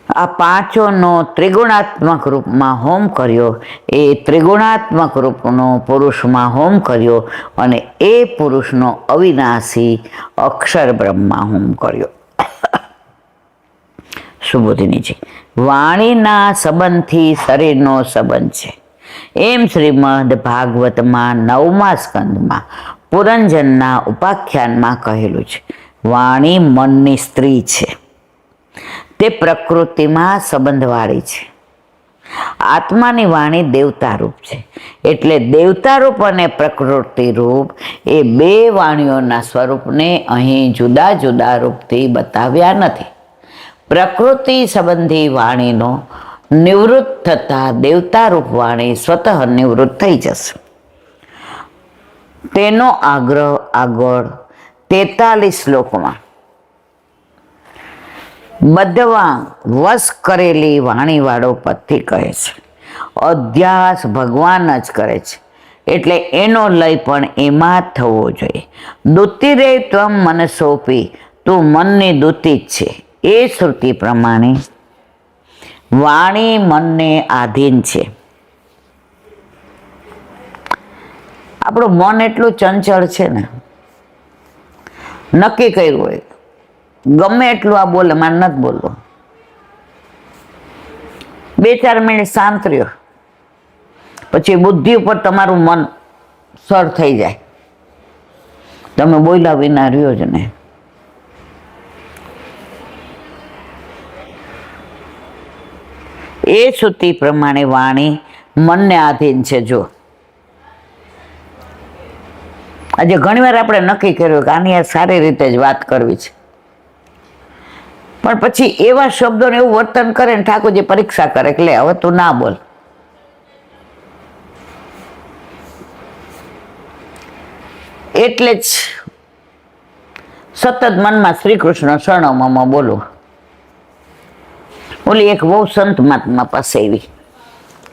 આ પાંચોનો ત્રિગુણાત્મક રૂપમાં હોમ કર્યો. એ ત્રિગુણાત્મક રૂપનો પુરુષમાં હોમ કર્યો, અને એ પુરુષનો અવિનાશી અક્ષર બ્રહ્મમાં હોમ કર્યો. સુબોધિનીજી, વાણીના સંબંધથી શરીરનો સંબંધ છે, એમ શ્રીમદ ભાગવતમાં 9મા સ્કંદમાં પુરંજનના ઉપાખ્યાનમાં કહેલું છે. વાણી મનની સ્ત્રી છે, તે પ્રકૃતિમાં સંબંધવાળી છે. આત્માની વાણી દેવતા રૂપ છે. એટલે દેવતા રૂપ અને પ્રકૃતિ રૂપ એ બે વાણીઓના સ્વરૂપને અહીં જુદા જુદા રૂપથી બતાવ્યા નથી. પ્રકૃતિ સંબંધી વાણીનો નિવૃત્ત થતા દેવતા રૂપ વાણી સ્વતઃ નિવૃત્ત થઈ જશે. તેનો આગ્રહ આગળ 43 શ્લોકમાં બધવા વશ કરેલી વાણીવાળો પદથી કહે છે. અધ્યાસ ભગવાન જ કરે છે, એટલે એનો લય પણ એમાં જ થવો જોઈએ. દુતિરે ત્વમ મનસોપી, તું મનની દૂતી જ છે. એ શ્રુતિ પ્રમાણે વાણી મનને આધીન છે. આપણું મન એટલું ચંચળ છે ને, નક્કી કર્યું હોય ગમે એટલું આ બોલે, મારે નથી બોલવું, 2-4 મિનિટ શાંત રહ્યો પછી બુદ્ધિ ઉપર તમારું મન સર થઈ જાય, તમે બોલ્યા વિના રહ્યો જ નહીં. એ શ્રુતિ પ્રમાણે વાણી મનને આધીન છે. જો આજે ઘણીવાર આપણે નક્કી કર્યું કે આની આ સારી રીતે જ વાત કરવી છે, પણ પછી એવા શબ્દોને એવું વર્તન કરે ને ઠાકોરજી પરીક્ષા કરે એટલે હવે તું ના બોલ. એટલે જ સતત મનમાં શ્રી કૃષ્ણ શરણોમાં બોલું. ઓલી એક બહુ સંત મહાત્મા પાસે આવી,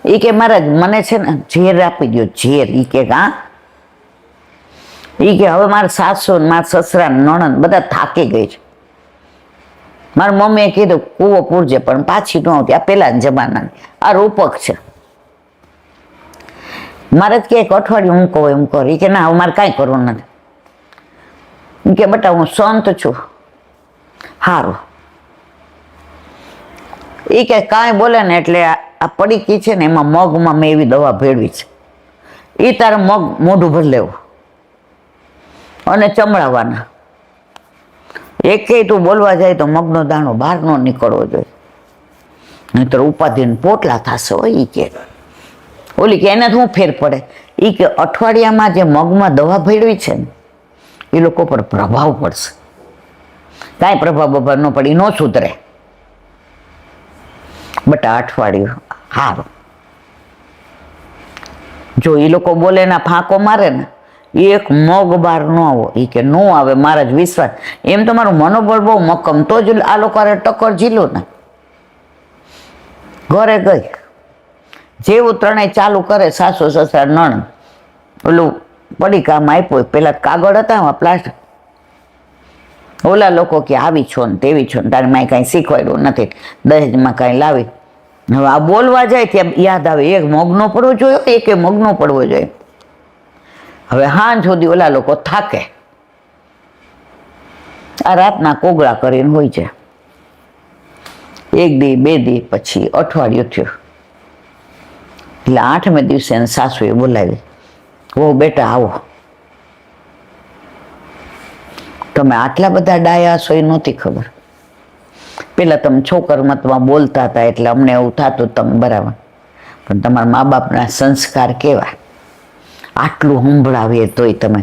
એ કે મહારાજ મને છે ને ઝેર આપી દો, ઝેર. એ કે હા. એ કે હવે મારા સાસુ મારા સસરા નણંદ બધા થાકી ગઈ છે, મારી મમ્મીએ કીધું કૂવો પૂરજે, પણ પાછી ન આવતી. આ પેલા જમાનાની આ રૂપક છે. મારે જ કે એક અઠવાડિયું હું કહું એમ કર. એ કે ના, હવે મારે કાંઈ કરવું નથી. એમ કે બેટા હું સંત છું. સારું. એ કે કાંઈ બોલે ને એટલે આ પડીકી છે ને એમાં મગમાં મેં એવી દવા ભેળવી છે, એ તારે મગ મોઢું ભરી લેવું અને ચમડાવવાના. એકે તું બોલવા જાય તો મગનો દાણો બહાર ન નીકળવો જોઈએ, નહીતર ઉપાધિને પોટલા થશે. હોય એ કે ઓલી કે એને શું ફેર પડે? એ કે અઠવાડિયામાં જે મગમાં દવા ભેળવી છે ને એ લોકો પર પ્રભાવ પડશે. કાંઈ પ્રભાવ બભાવ ન પડે, ન સુધરે. બટા અઠવાડિયું સારું. જો એ લોકો બોલે ના ફાંકો મારે ને, એક મગ બાર ન આવો. એ કે નો આવે, મારા જ વિશ્વાસ. એમ તો મારું મનોબળ બહુ મક્કમ, તો જ આ લોકો ટક્કર ઝીલું ને. ઘરે ગઈ, જેવું ત્રણેય ચાલુ કરે, સાસુ સસરા નણંદ, ઓલું પડીકામાં આપ્યું. પેલા કાગળ હતા એમાં પ્લાસ્ટિક. ઓલા લોકો કે આવી છો ને તેવી છો ને, તારે માય કાંઈ શીખવાડ્યું નથી, દહેજમાં કાંઈ લાવી. હવે આ બોલવા જાય ત્યાં યાદ આવે એક મગનો પડવો જોઈએ, એક મગનો પડવો જોઈએ. હવે હાંજ સુધી ઓલા લોકો થાકે, આ રાતના કોગળા કરીને હોય છે. એક દી બે દી પછી અઠવાડિયું થયું એટલે 8મે દિવસે એને સાસુએ બોલાવી, ઓ બેટા આવો. તમે આટલા બધા ડાયા છો એ નહોતી ખબર. પેલા તમે છોકરમતમાં બોલતા હતા એટલે અમને એવું થતું તમે બરાબર, પણ તમારા મા બાપના સંસ્કાર કેવા, આટલું સંભળાવીએ તોય તમે.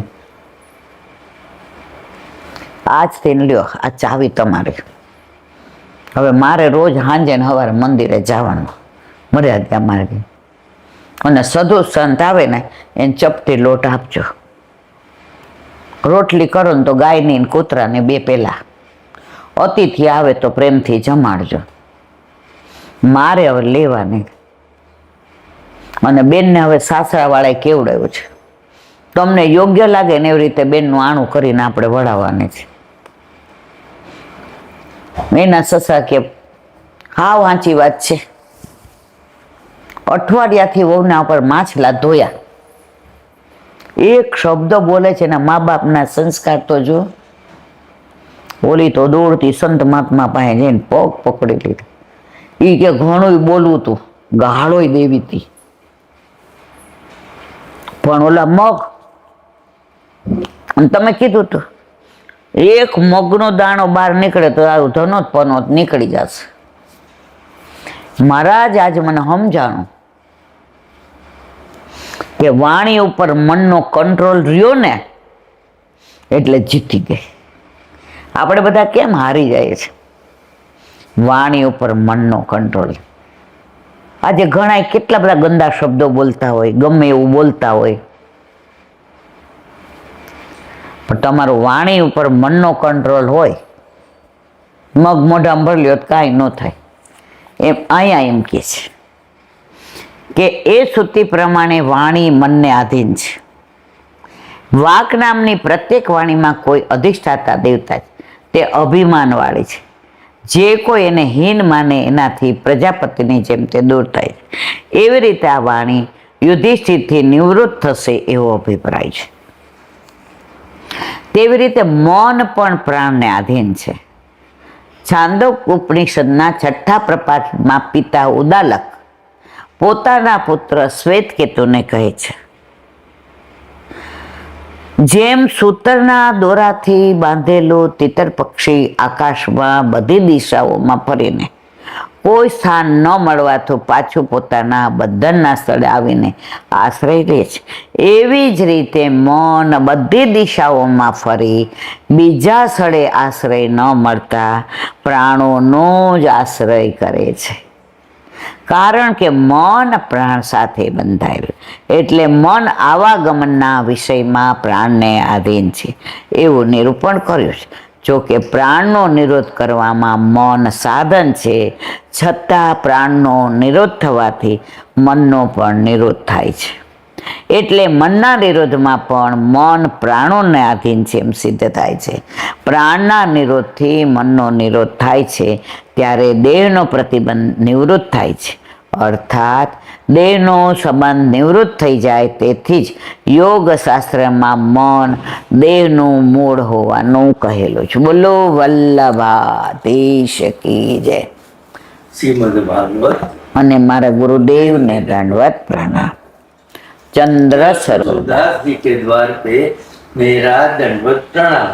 આજથી લ્યો આ ચાવી તમારી. હવે મારે રોજ સાંજે ને સવારે મંદિરે જવાનું, મર્યાદા માર્ગે. અને સાધુ સંત આવે ને એને ચપટી લોટ આપજો. રોટલી કરો ને તો ગાયની કૂતરાને 2 પેલા. અતિથિ આવે તો પ્રેમથી જમાડજો. મારે હવે લેવાની. અને બેનને હવે સાસરાવાળાએ કેવડાવ્યું છે, તમને યોગ્ય લાગે ને એવી રીતે બેનનું આણું કરીને આપણે વળાવવાની છે. એના સસરા કે હાવ સાચી વાત છે. અઠવાડિયાથી વહુના ઉપર માછલા ધોયા. એક શબ્દ બોલે છે ને મા બાપના સંસ્કાર તો જો. બોલી તો દોડતી સંત મહાત્મા પાસે જઈને પગ પકડી લીધા. એ કે ઘણું બોલવું તું, ગાળોય દેવી હતી, પણ ઓલા મગ તમે કીધું તું એક મગનો દાણો બહાર નીકળે તો આવું ધનોત પનોત નીકળી જશે. મહારાજ આજે મને સમજાણું કે વાણી ઉપર મનનો કંટ્રોલ રહ્યો ને એટલે જીતી ગઈ. આપણે બધા કેમ હારી જાય છે? વાણી ઉપર મનનો કંટ્રોલ. આજે ઘણા કેટલા બધા ગંદા શબ્દો બોલતા હોય, ગમે એવું બોલતા હોય, પણ તમારું વાણી ઉપર મનનો કંટ્રોલ હોય, મગ મોઢામાં ભરલ્યો તો કાંઈ ન થાય. એમ અહીંયા એમ કહે છે કે એ શ્રુતિ પ્રમાણે વાણી મનને આધીન છે. વાક નામની પ્રત્યેક વાણીમાં કોઈ અધિષ્ઠાતા દેવતા છે, તે અભિમાનવાળી છે. જે કોઈ એને હીન માને એનાથી પ્રજાપતિની જેમ તે દૂર થાય છે. એવી રીતે આ વાણી યુધિષ્ઠિરથી નિવૃત્ત થશે એવો અભિપ્રાય છે. તેવી રીતે મૌન પણ પ્રાણને આધીન છે. છાંદોક ઉપનિષદના 6થા પ્રપાઠમાં પિતા ઉદાલક પોતાના પુત્ર શ્વેતકેતુને કહે છે, જેમ સૂતરના દોરાથી બાંધેલું તિતર પક્ષી આકાશમાં બધી દિશાઓમાં ફરીને કોઈ સ્થાન ન મળવાથી પાછું પોતાના બંધનના સ્થળે આવીને આશ્રય લે છે, એવી જ રીતે મૌન બધી દિશાઓમાં ફરી બીજા સ્થળે આશ્રય ન મળતા પ્રાણોનો જ આશ્રય કરે છે. કારણ કે મન પ્રાણ સાથે બંધાયેલું, એટલે મન આવાગમનના વિષયમાં પ્રાણને આધીન છે એવું નિરૂપણ કર્યું છે. જો કે પ્રાણનો નિરોધ કરવામાં મન સાધન છે, છતાં પ્રાણનો નિરોધ થવાથી મનનો પણ નિરોધ થાય છે. એટલે મનના નિરોધમાં પણ મન પ્રાણોને આધીન છે એમ સિદ્ધ થાય છે. પ્રાણના નિરોધથી મનનો નિરોધ થાય છે ત્યારે દેહનો પ્રતિબંધ નિવૃત્ત થાય છે, અર્થાત દેહનો સંબંધ નિવૃત્ત થઈ જાય. તેથી જ યોગ શાસ્ત્રમાં મન દેહનું મૂળ હોવાનું કહેલું છે. બોલો વલ્લભાધીશ કી જય. શ્રીમદ ભાગવત. અને મારા ગુરુદેવને દંડવત પ્રણામ. चंद्र सूरदास जी के द्वार पे मेरा दंडवत प्रणाम.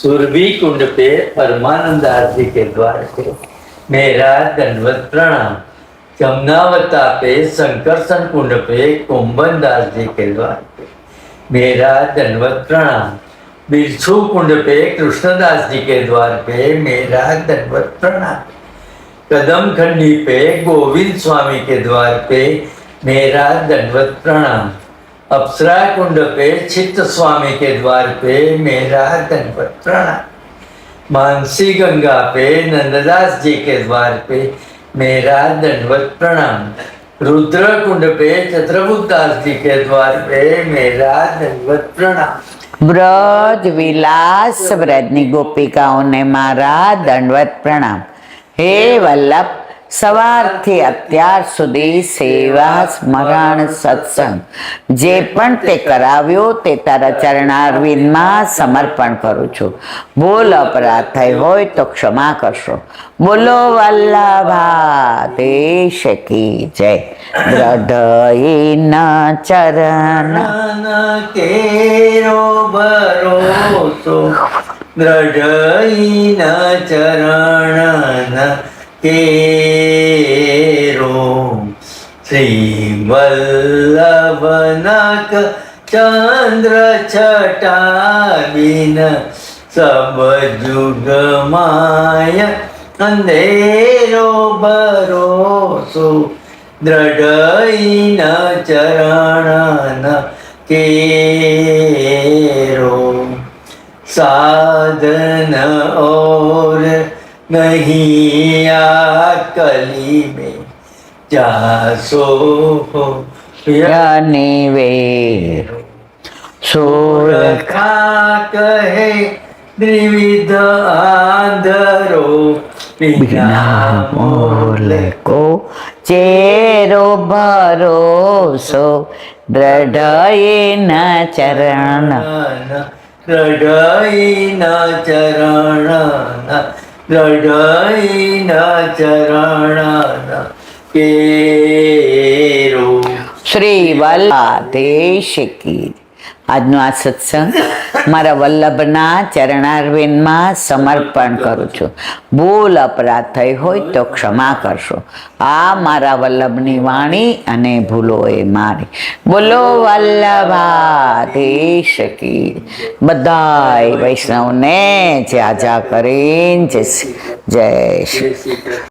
सुरभि कुंड पे परमानंदास जी के द्वार पे मेरा दंडवत प्रणाम. जमुनावता पे संकर्षण कुंड पे कुंभनदास जी के द्वार पे मेरा दंडवत प्रणाम. बिरछू कुंड पे कृष्णदास जी के द्वार पे मेरा दंडवत प्रणाम. कदम खंडी पे गोविंद स्वामी के द्वार पे मेरा दंडवत प्रणाम. अप्सरा कुंड पे चित्त स्वामी के द्वार पे मेरा दंडवत प्रणाम. मानसी गंगा पे नंददास जी के द्वार पे मेरा दंडवत प्रणाम. रुद्र कुंड पे चतुर्भुजदास जी के द्वार पे मेरा दंडवत प्रणाम. ब्रज विलास ब्रजनी गोपिकाओने मारा दंडवत प्रणाम. हे वल्लभ સવારથી અત્યાર સુધી સેવા સ્મરણ સત્સંગ જે પણ તે કરાવ્યો તે તારા ચરણારવિંદમાં સમર્પણ કરું છું. ભૂલ અપરાધ થઈ હોય તો ક્ષમા કરશો. બોલો વલ્લભાધીશ કી જય. હૃદયના ચરણ કેરો ભરોસો દ્રઢઈના ચરણ કેરો શ્રી વલ્લભનક ચંદ્ર છટાબીન સબ જુગ માય અંધેરો ભરોસો દ્રઢઈના ચરણ કેરો સાધન और नहीं आ कली में जासो નિવેર સોર खा कहे द्विविध आंधरो બિના મોલે કો ચેરો ભરોસો દ્રઢયના ચરણ દ્રઢઈના ચરણ કેરો. શ્રી વલ્લભાધીશ કી. આજનો આ સત્સંગ મારા વલ્લભના ચરણારવિંદમાં સમર્પણ કરું છું. ભૂલ અપરાધ થઈ હોય તો ક્ષમા કરશો. આ મારા વલ્લભની વાણી અને ભૂલો એ મારી. બોલો વલ્લભાધીશ કી. બધાય વૈષ્ણવને જાજા કરીને જય શ્રી